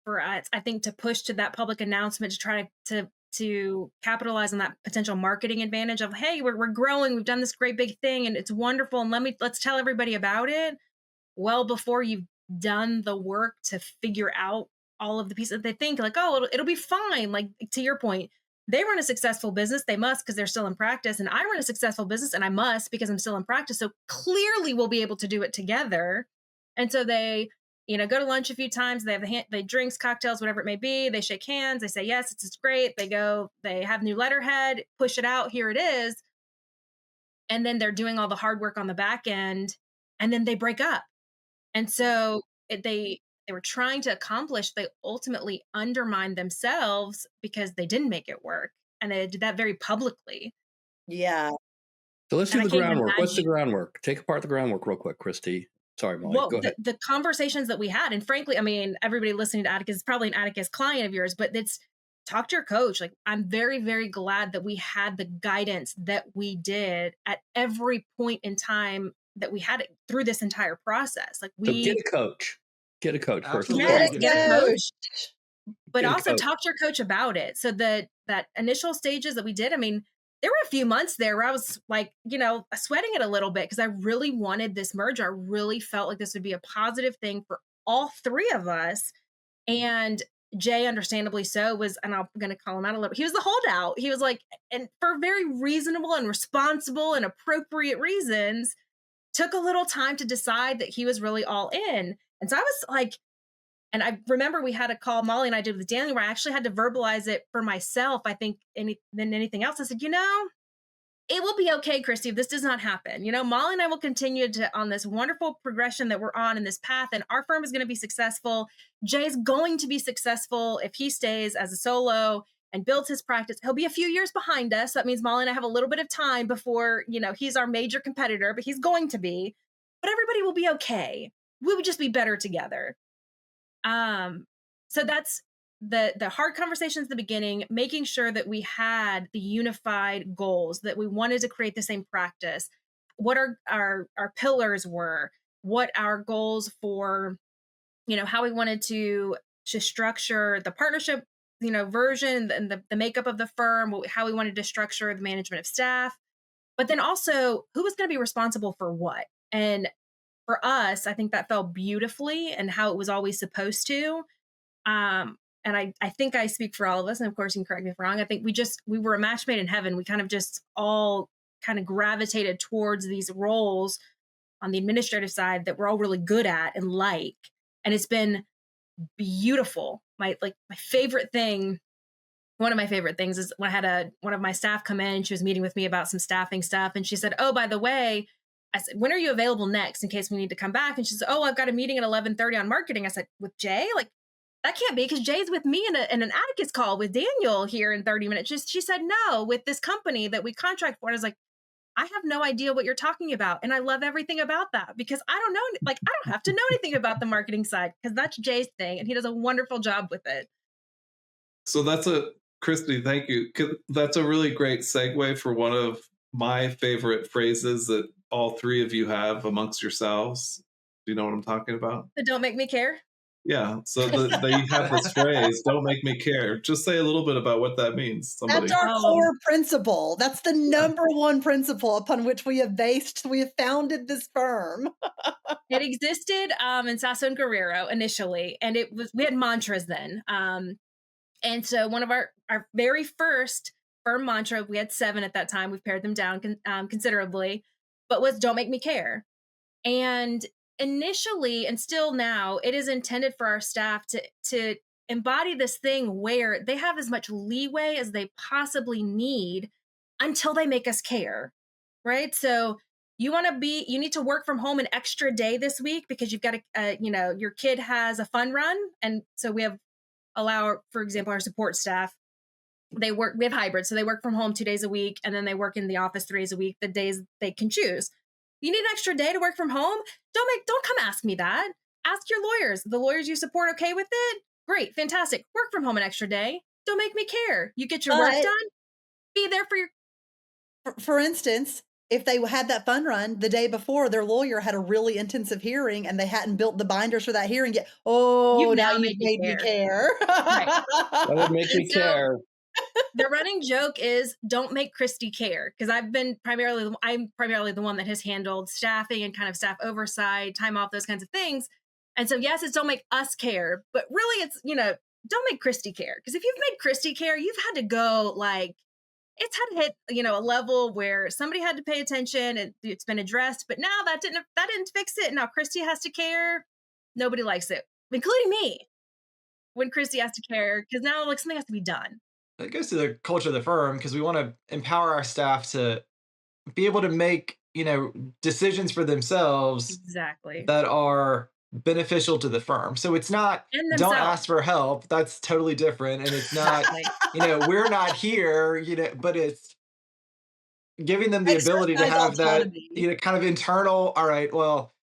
for us, I think, to push to that public announcement to try to capitalize on that potential marketing advantage of, hey, we're growing, we've done this great big thing and it's wonderful, and let's tell everybody about it well before you've done the work to figure out all of the pieces. They think like, oh, it'll be fine. Like, to your point, they run a successful business, they must because they're still in practice, and I run a successful business and I must because I'm still in practice. So clearly we'll be able to do it together. And so they go to lunch a few times. They have they drinks, cocktails, whatever it may be. They shake hands. They say, yes, it's great. They have new letterhead, push it out. Here it is. and then they're doing all the hard work on the back end, and then they break up. And so they were trying to accomplish, they ultimately undermined themselves because they didn't make it work, and they did that very publicly. Yeah. So let's do And I the can't even groundwork. What's the imagine. groundwork? Take apart the groundwork real quick, Christy. Sorry, Molly. Well, Go ahead. the conversations that we had, and frankly, I mean, everybody listening to Atticus is probably an Atticus client of yours, but it's talk to your coach. Like, I'm very, very glad that we had the guidance that we did at every point in time that we had it through this entire process. Like, So get we, a coach. Get a coach first. Absolutely. yes, Get a get a coach. coach, but Get a also coach. talk to your coach about it. So that initial stages that we did, I mean, there were a few months there where I was like, sweating it a little bit because I really wanted this merger. I really felt like this would be a positive thing for all three of us. And Jay, understandably so, was, and I'm going to call him out a little bit, he was the holdout. He was like, and for very reasonable and responsible and appropriate reasons, took a little time to decide that he was really all in. And so I was like, and I remember we had a call, Molly and I did with Daniel, where I actually had to verbalize it for myself. I think than anything else. I said, it will be okay, Christy, if this does not happen. Molly and I will continue on this wonderful progression that we're on in this path, and our firm is going to be successful. Jay's going to be successful if he stays as a solo and builds his practice. He'll be a few years behind us. That means Molly and I have a little bit of time before, he's our major competitor, but he's going to be. But everybody will be okay. We would just be better together. So that's the hard conversations at the beginning, making sure that we had the unified goals, that we wanted to create the same practice, what our pillars were, what our goals for, how we wanted to structure the partnership, version and the makeup of the firm, how we wanted to structure the management of staff, but then also who was going to be responsible for what. And for us, I think that fell beautifully and how it was always supposed to. And I think I speak for all of us, and of course you can correct me if I'm wrong. I think we were a match made in heaven. We kind of just all kind of gravitated towards these roles on the administrative side that we're all really good at and like. And it's been beautiful. My favorite thing, one of my favorite things is when I had one of my staff come in, she was meeting with me about some staffing stuff. And she said, "Oh, by the way," I said, "when are you available next in case we need to come back?" And she said, "Oh, I've got a meeting at 11:30 on marketing." I said, "With Jay? Like, that can't be, because Jay's with me in an Atticus call with Daniel here in 30 minutes. She said, "No, with this company that we contract for." And I was like, "I have no idea what you're talking about. And I love everything about that, because I don't know, I don't have to know anything about the marketing side, because that's Jay's thing. And he does a wonderful job with it." So Christy, thank you. That's a really great segue for one of my favorite phrases that all three of you have amongst yourselves. Do you know what I'm talking about? The "don't make me care." Yeah. So they have this phrase, "Don't make me care." Just say a little bit about what that means. Somebody. That's our core principle. That's the number one principle upon which we have founded this firm. It existed in Sasso Guerrero initially, and we had mantras then. And so one of our very first firm mantra, we had 7 at that time. We've pared them down considerably, but was "don't make me care." And initially, and still now, it is intended for our staff to embody this thing where they have as much leeway as they possibly need until they make us care, right? So you need to work from home an extra day this week because you've got your kid has a fun run. And so for example, our support staff, we have hybrid. So they work from home 2 days a week, and then they work in the office 3 days a week, the days they can choose. You need an extra day to work from home? Don't come ask me that. Ask your lawyers. The lawyers you support okay with it? Great, fantastic. Work from home an extra day. Don't make me care. You get your work done. Be there for your. For instance, if they had that fun run the day before, their lawyer had a really intensive hearing and they hadn't built the binders for that hearing yet. Oh, now you've made me care. Right. That would make me care. The running joke is "don't make Christy care," because I'm primarily the one that has handled staffing and kind of staff oversight, time off, those kinds of things. And so yes, it's "don't make us care," but really it's, don't make Christy care. Because if you've made Christy care, you've had to go it's had to hit, a level where somebody had to pay attention and it's been addressed, but now that didn't fix it. Now Christy has to care. Nobody likes it, including me, when Christy has to care, because now something has to be done. It goes to the culture of the firm, because we want to empower our staff to be able to make, decisions for themselves Exactly. that are beneficial to the firm. So it's not, And don't themselves. ask for help. That's totally different. And it's not, Exactly. we're not here, but it's giving them the ability to Exercise have that, autonomy. kind of internal, all right, well,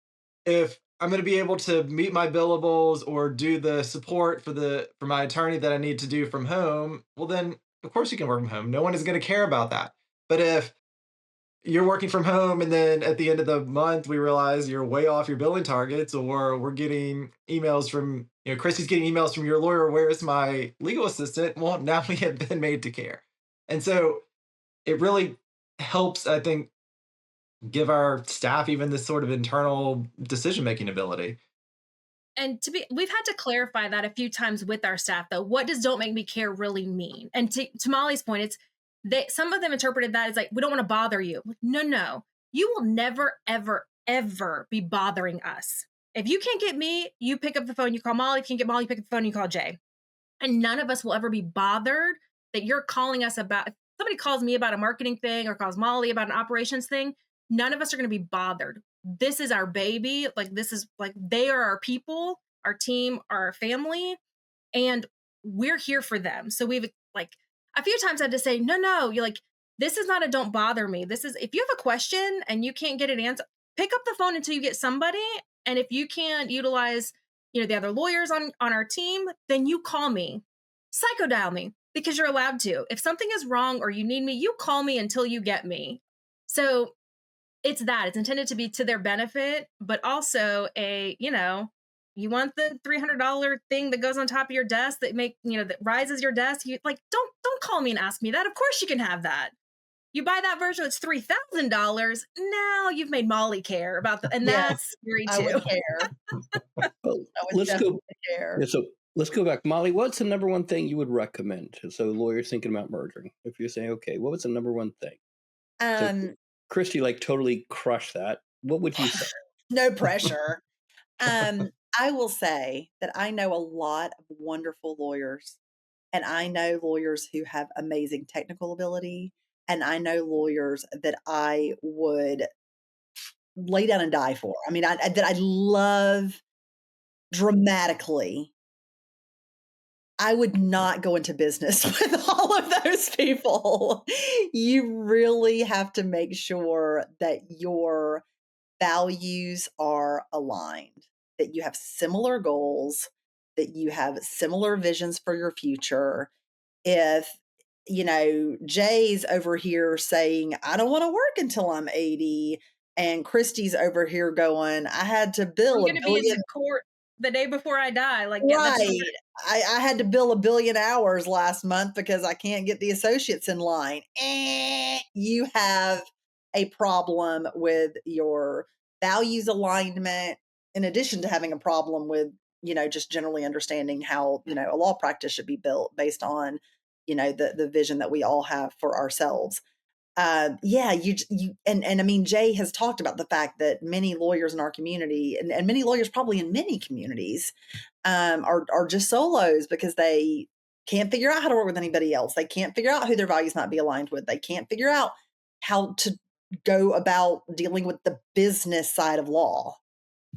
if I'm going to be able to meet my billables or do the support for my attorney that I need to do from home, well then of course you can work from home. No one is going to care about that. But if you're working from home and then at the end of the month we realize you're way off your billing targets, or we're getting emails from, Christy's getting emails from your lawyer, where's my legal assistant? Well, now we have been made to care. And so it really helps, I think, give our staff even this sort of internal decision making ability. And we've had to clarify that a few times with our staff, though. What does "don't make me care" really mean? And to Molly's point, it's some of them interpreted that as like, we don't want to bother you. No, you will never, ever, ever be bothering us. If you can't get me, you pick up the phone, you call Molly. If you can't get Molly, you pick up the phone, you call Jay. And none of us will ever be bothered that you're calling us about. If somebody calls me about a marketing thing or calls Molly about an operations thing, none of us are going to be bothered. This is our baby. Like, this is like, they are our people, our team, our family, and we're here for them. So we've like a few times had to say, no, you're like, this is not a "don't bother me." This is, if you have a question and you can't get an answer, pick up the phone until you get somebody. And if you can't utilize, the other lawyers on our team, then you call me, psycho dial me, because you're allowed to. If something is wrong or you need me, you call me until you get me. So it's intended to be to their benefit, but also you want the $300 thing that goes on top of your desk that rises your desk. You like, don't call me and ask me that. Of course you can have that. You buy that version, it's $3,000. Now you've made Molly care about and that's scary too. I would care. Well, I would definitely care. Yeah, so let's go back. Molly, what's the number one thing you would recommend? So lawyers thinking about merging. If you're saying, okay, what was the number one thing? So Christy totally crushed that. What would you say? No pressure. I will say that I know a lot of wonderful lawyers, and I know lawyers who have amazing technical ability, and I know lawyers that I would lay down and die for. I mean, that I love dramatically. I would not go into business with all of those people. You really have to make sure that your values are aligned, that you have similar goals, that you have similar visions for your future. If, Jay's over here saying, I don't want to work until I'm 80, and Christy's over here going, I had to bill I'm a going to be in billion. the court the day before I die. Like, Right. I had to bill 1 billion hours last month because I can't get the associates in line. You have a problem with your values alignment, in addition to having a problem with, just generally understanding how, a law practice should be built based on, the vision that we all have for ourselves. You and I mean, Jay has talked about the fact that many lawyers in our community and many lawyers probably in many communities are just solos because they can't figure out how to work with anybody else. They can't figure out who their values might be aligned with. They can't figure out how to go about dealing with the business side of law.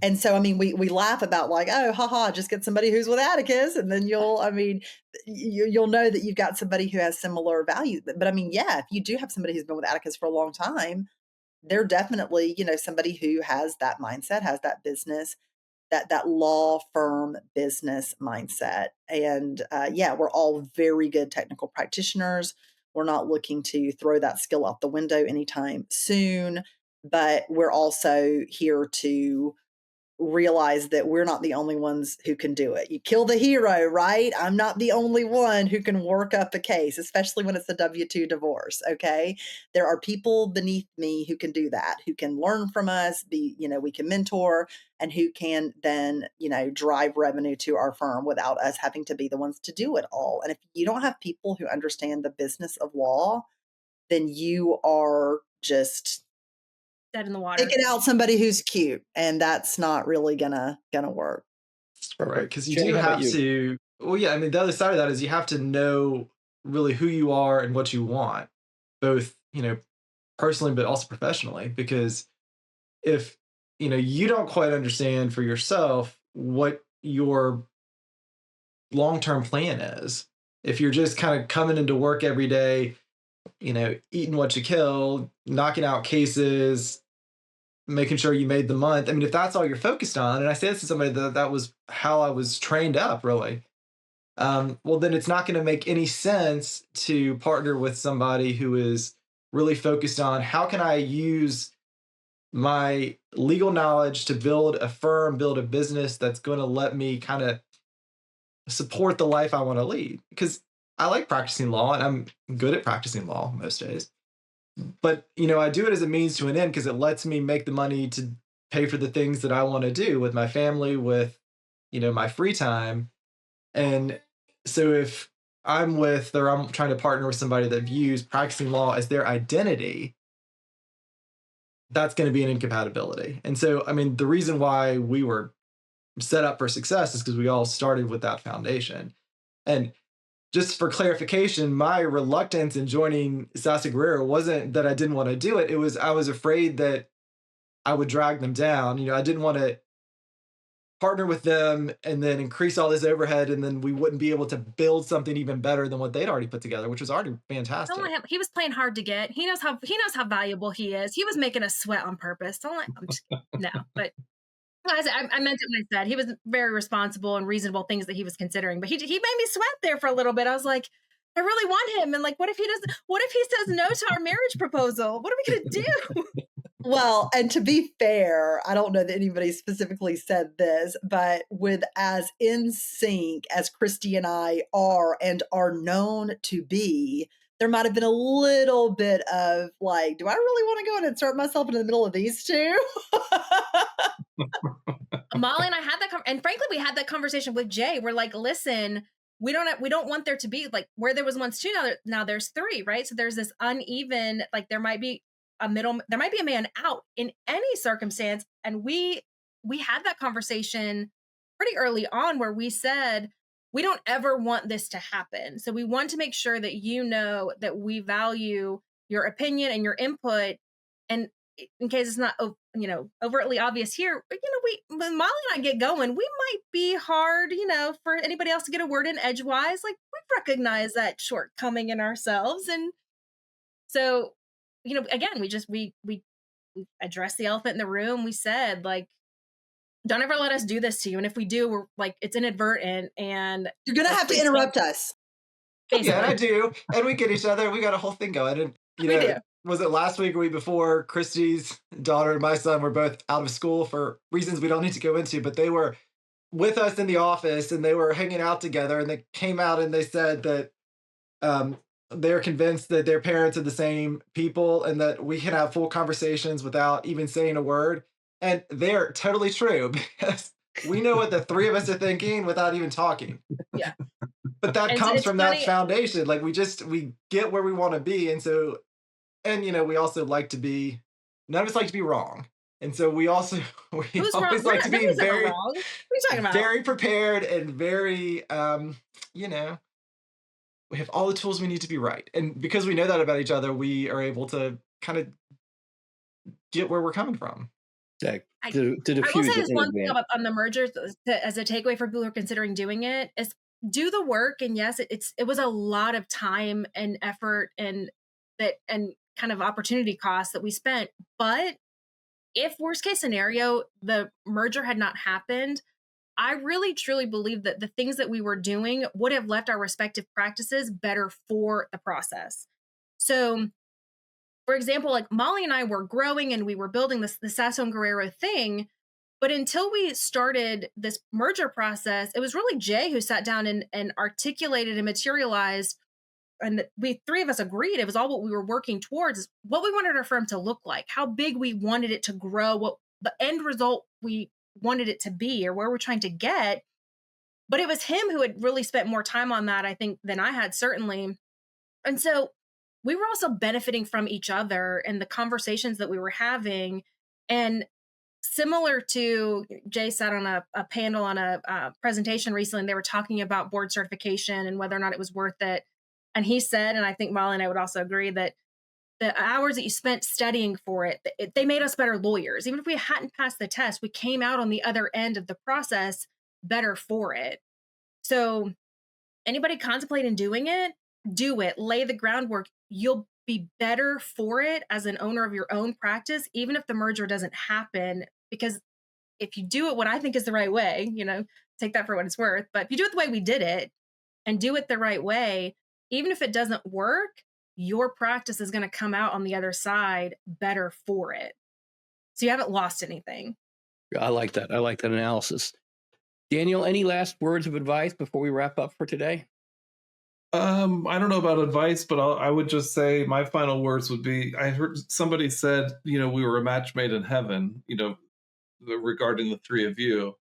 And so, I mean, we laugh about like, oh, haha, just get somebody who's with Atticus, and then you'll know that you've got somebody who has similar values. But I mean, yeah, if you do have somebody who's been with Atticus for a long time, they're definitely, somebody who has that mindset, has that business, that law firm business mindset. And we're all very good technical practitioners. We're not looking to throw that skill out the window anytime soon, but we're also here to realize that we're not the only ones who can do it. You kill the hero, right? I'm not the only one who can work up a case, especially when it's a W-2 divorce, okay? There are people beneath me who can do that, who can learn from us, we can mentor, and who can then, drive revenue to our firm without us having to be the ones to do it all. And if you don't have people who understand the business of law, then you are just dead in the water. picking out somebody who's cute, and that's not really gonna work. Right, because you do have to. Well, yeah, I mean, the other side of that is you have to know really who you are and what you want, both personally, but also professionally, because if you don't quite understand for yourself what your long-term plan is, if you're just kind of coming into work every day, eating what you kill, knocking out cases, making sure you made the month. I mean, if that's all you're focused on, and I say this to somebody that was how I was trained up, really, well, then it's not going to make any sense to partner with somebody who is really focused on how can I use my legal knowledge to build a firm, build a business that's going to let me kind of support the life I want to lead. Because I like practicing law and I'm good at practicing law most days. But, I do it as a means to an end because it lets me make the money to pay for the things that I want to do with my family, with, my free time. And so if I'm trying to partner with somebody that views practicing law as their identity, that's going to be an incompatibility. And so, I mean, the reason why we were set up for success is because we all started with that foundation. And just for clarification, my reluctance in joining Sasso Guerrero wasn't that I didn't want to do it. It was I was afraid that I would drag them down. I didn't want to partner with them and then increase all this overhead, and then we wouldn't be able to build something even better than what they'd already put together, which was already fantastic. Don't let him. He was playing hard to get. He knows how valuable he is. He was making us sweat on purpose. Don't let him. No, but I meant it when I said he was very responsible and reasonable things that he was considering. But he made me sweat there for a little bit. I was like, I really want him, and like, what if he doesn't? What if he says no to our marriage proposal? What are we gonna do? Well, and to be fair, I don't know that anybody specifically said this, but with as in sync as Christy and I are and are known to be, there might have been a little bit of like, do I really want to go and insert myself into the middle of these two? Molly and I had that, and frankly, we had that conversation with Jay. We're like, listen, we don't want there to be like where there was once two, now there's three, right? So there's this uneven, like there might be a man out in any circumstance. And we had that conversation pretty early on where we said, we don't ever want this to happen. So we want to make sure that that we value your opinion and your input. And in case it's not, overtly obvious here, when Molly and I get going, we might be hard, for anybody else to get a word in edgewise. Like we recognize that shortcoming in ourselves. And so, again, we addressed the elephant in the room. We said, like, don't ever let us do this to you. And if we do, we're like, it's inadvertent and you're going to have to interrupt us. Basically. Yeah, I do. And we get each other. We got a whole thing going. And, we do. Was it last week or week before? Christy's daughter and my son were both out of school for reasons we don't need to go into, but they were with us in the office and they were hanging out together, and they came out and they said that they're convinced that their parents are the same people and that we can have full conversations without even saying a word. And they're totally true because we know what the three of us are thinking without even talking. Yeah. But that comes from that foundation. Like we get where we want to be. And so, we also like to be, none of us like to be wrong. And so we always like to be very, what are you talking about? Very prepared and very, we have all the tools we need to be right. And because we know that about each other, we are able to kind of get where we're coming from. Yeah, I will say this one thing on the mergers as a takeaway for people who are considering doing it is do the work. And yes, it was a lot of time and effort and kind of opportunity costs that we spent. But if worst case scenario, the merger had not happened, I really truly believe that the things that we were doing would have left our respective practices better for the process. So, for example, like Molly and I were growing and we were building the Sasso Guerrero thing. But until we started this merger process, it was really Jay who sat down and articulated and materialized. And we three of us agreed it was all what we were working towards, what we wanted our firm to look like, how big we wanted it to grow, what the end result we wanted it to be, or where we're trying to get. But it was him who had really spent more time on that, I think, than I had, certainly. And so we were also benefiting from each other and the conversations that we were having. And similar to Jay sat on a panel on a presentation recently, and they were talking about board certification and whether or not it was worth it. And he said, and I think Molly and I would also agree, that the hours that you spent studying for it, they made us better lawyers. Even if we hadn't passed the test, we came out on the other end of the process better for it. So anybody contemplating doing it, do it. Lay the groundwork. You'll be better for it as an owner of your own practice, even if the merger doesn't happen. Because if you do it what I think is the right way, take that for what it's worth. But if you do it the way we did it and do it the right way, even if it doesn't work, your practice is going to come out on the other side better for it. So you haven't lost anything. I like that. I like that analysis. Daniel, any last words of advice before we wrap up for today? I don't know about advice, but I would just say my final words would be, I heard somebody said, we were a match made in heaven, regarding the three of you.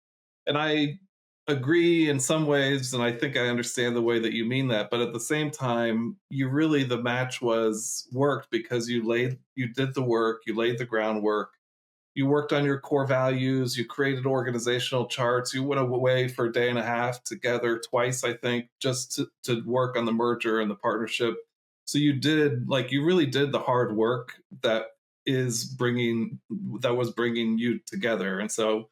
And I agree in some ways, and I think I understand the way that you mean that. But at the same time, the match worked because you did the work, you laid the groundwork, you worked on your core values, you created organizational charts, you went away for a day and a half together twice, I think, just to work on the merger and the partnership. So you really did the hard work that was bringing you together. And so,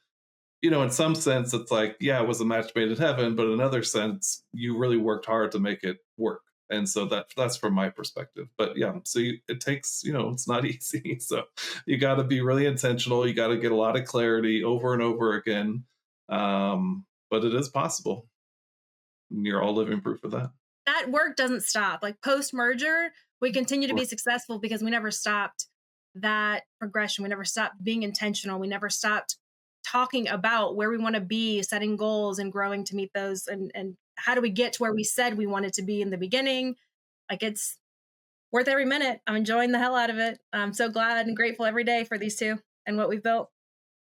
in some sense, it's like, yeah, it was a match made in heaven, but in another sense, you really worked hard to make it work. And so that's from my perspective. But yeah, so it takes, it's not easy. So you got to be really intentional. You got to get a lot of clarity over and over again. But it is possible. And you're all living proof of that. That work doesn't stop. Like post-merger, we continue to be successful because we never stopped that progression. We never stopped being intentional. We never stopped talking about where we want to be, setting goals and growing to meet those, and how do we get to where we said we wanted to be in the beginning. Like, it's worth every minute. I'm enjoying the hell out of it. I'm so glad and grateful every day for these two and what we've built.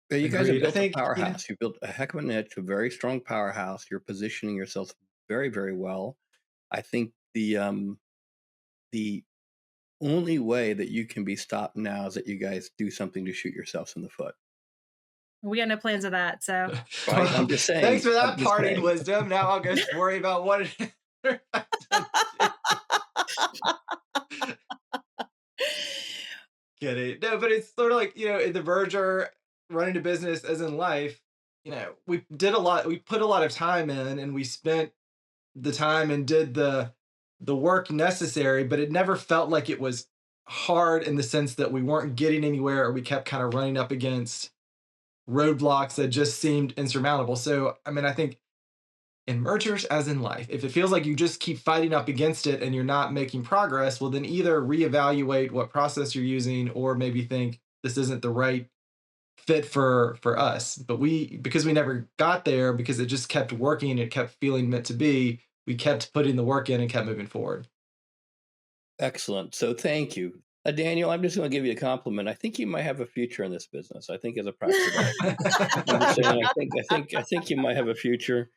Yeah, you guys have built a powerhouse. You built a heck of a niche, a very strong powerhouse. You're positioning yourself very, very well. I think the only way that you can be stopped now is that you guys do something to shoot yourselves in the foot. We got no plans of that, so. Right, I'm just saying. Thanks for that parting wisdom. Now I'll go worry about what it Kidding. No, but it's sort of like, in the merger, running a business as in life, we put a lot of time in, and we spent the time and did the work necessary, but it never felt like it was hard in the sense that we weren't getting anywhere, or we kept kind of running up against roadblocks that just seemed insurmountable. So, I think in mergers, as in life, if it feels like you just keep fighting up against it and you're not making progress, well, then either reevaluate what process you're using, or maybe think this isn't the right fit for us. But because we never got there, because it just kept working, it kept feeling meant to be, we kept putting the work in and kept moving forward. Excellent. So thank you. Daniel, I'm just going to give you a compliment. I think you might have a future in this business. I think as a practical I think you might have a future.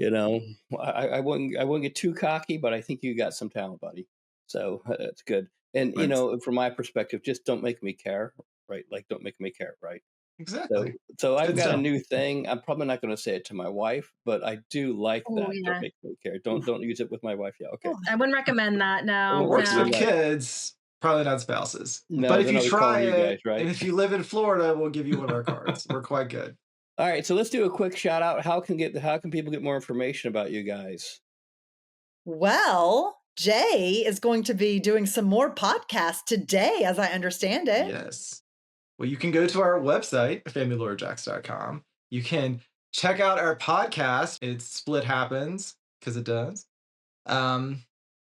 I wouldn't get too cocky, but I think you got some talent, buddy. So that's good. And Thanks. From my perspective, just don't make me care, right? Like, don't make me care, right? Exactly. So I've got a new thing. I'm probably not going to say it to my wife, but I do like that. Yeah. Don't make me care. Don't use it with my wife. Yeah, okay. I wouldn't recommend that. No. It works no. with kids. Probably not spouses. No, but if you try you guys, it, right? and if you live in Florida, we'll give you one of our cards. We're quite good. All right, so let's do a quick shout out. How can people get more information about you guys? Well, Jay is going to be doing some more podcasts today, as I understand it. Yes. Well, you can go to our website, familylawyerjacks.com. You can check out our podcast. It's Split Happens, because it does.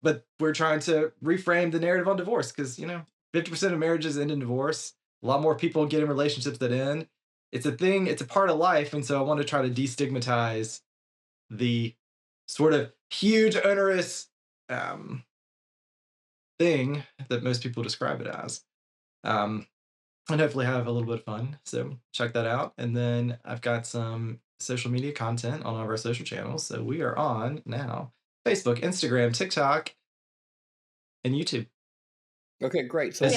But we're trying to reframe the narrative on divorce, because, 50% of marriages end in divorce. A lot more people get in relationships that end. It's a thing, it's a part of life. And so I want to try to destigmatize the sort of huge, onerous thing that most people describe it as. And hopefully have a little bit of fun. So check that out. And then I've got some social media content on all of our social channels. So we are on now Facebook, Instagram, TikTok, and YouTube. Okay, great. So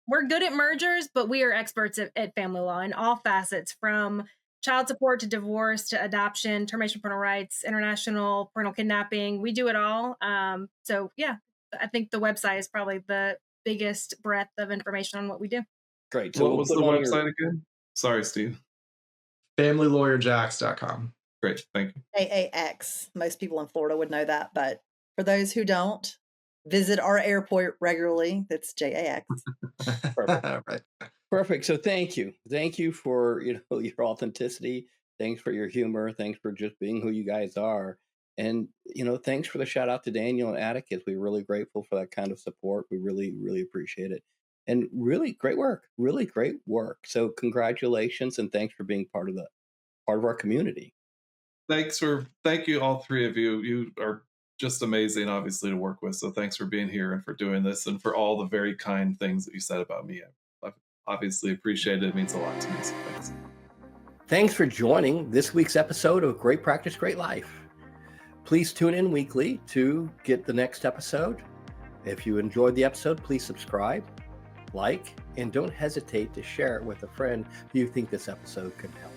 we're good at mergers, but we are experts at family law in all facets, from child support to divorce to adoption, termination of parental rights, international parental kidnapping. We do it all. So yeah, I think the website is probably the biggest breadth of information on what we do. Great. So what was the website again? Sorry, Steve. FamilyLawyerJax.com. Great. Thank you. AAX. Most people in Florida would know that, but for those who don't, visit our airport regularly. That's JAX. Perfect. Right. Perfect. So thank you. Thank you for, your authenticity. Thanks for your humor. Thanks for just being who you guys are. And, thanks for the shout out to Daniel and Atticus. We're really grateful for that kind of support. We really, really appreciate it. And really great work. Really great work. So congratulations and thanks for being part of our community. Thank you, all three of you. You are just amazing, obviously, to work with. So thanks for being here and for doing this and for all the very kind things that you said about me. I obviously appreciate it. It means a lot to me. So thanks. Thanks for joining this week's episode of Great Practice, Great Life. Please tune in weekly to get the next episode. If you enjoyed the episode, please subscribe, like, and don't hesitate to share it with a friend who you think this episode could help.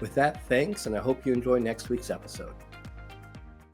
With that, thanks, and I hope you enjoy next week's episode.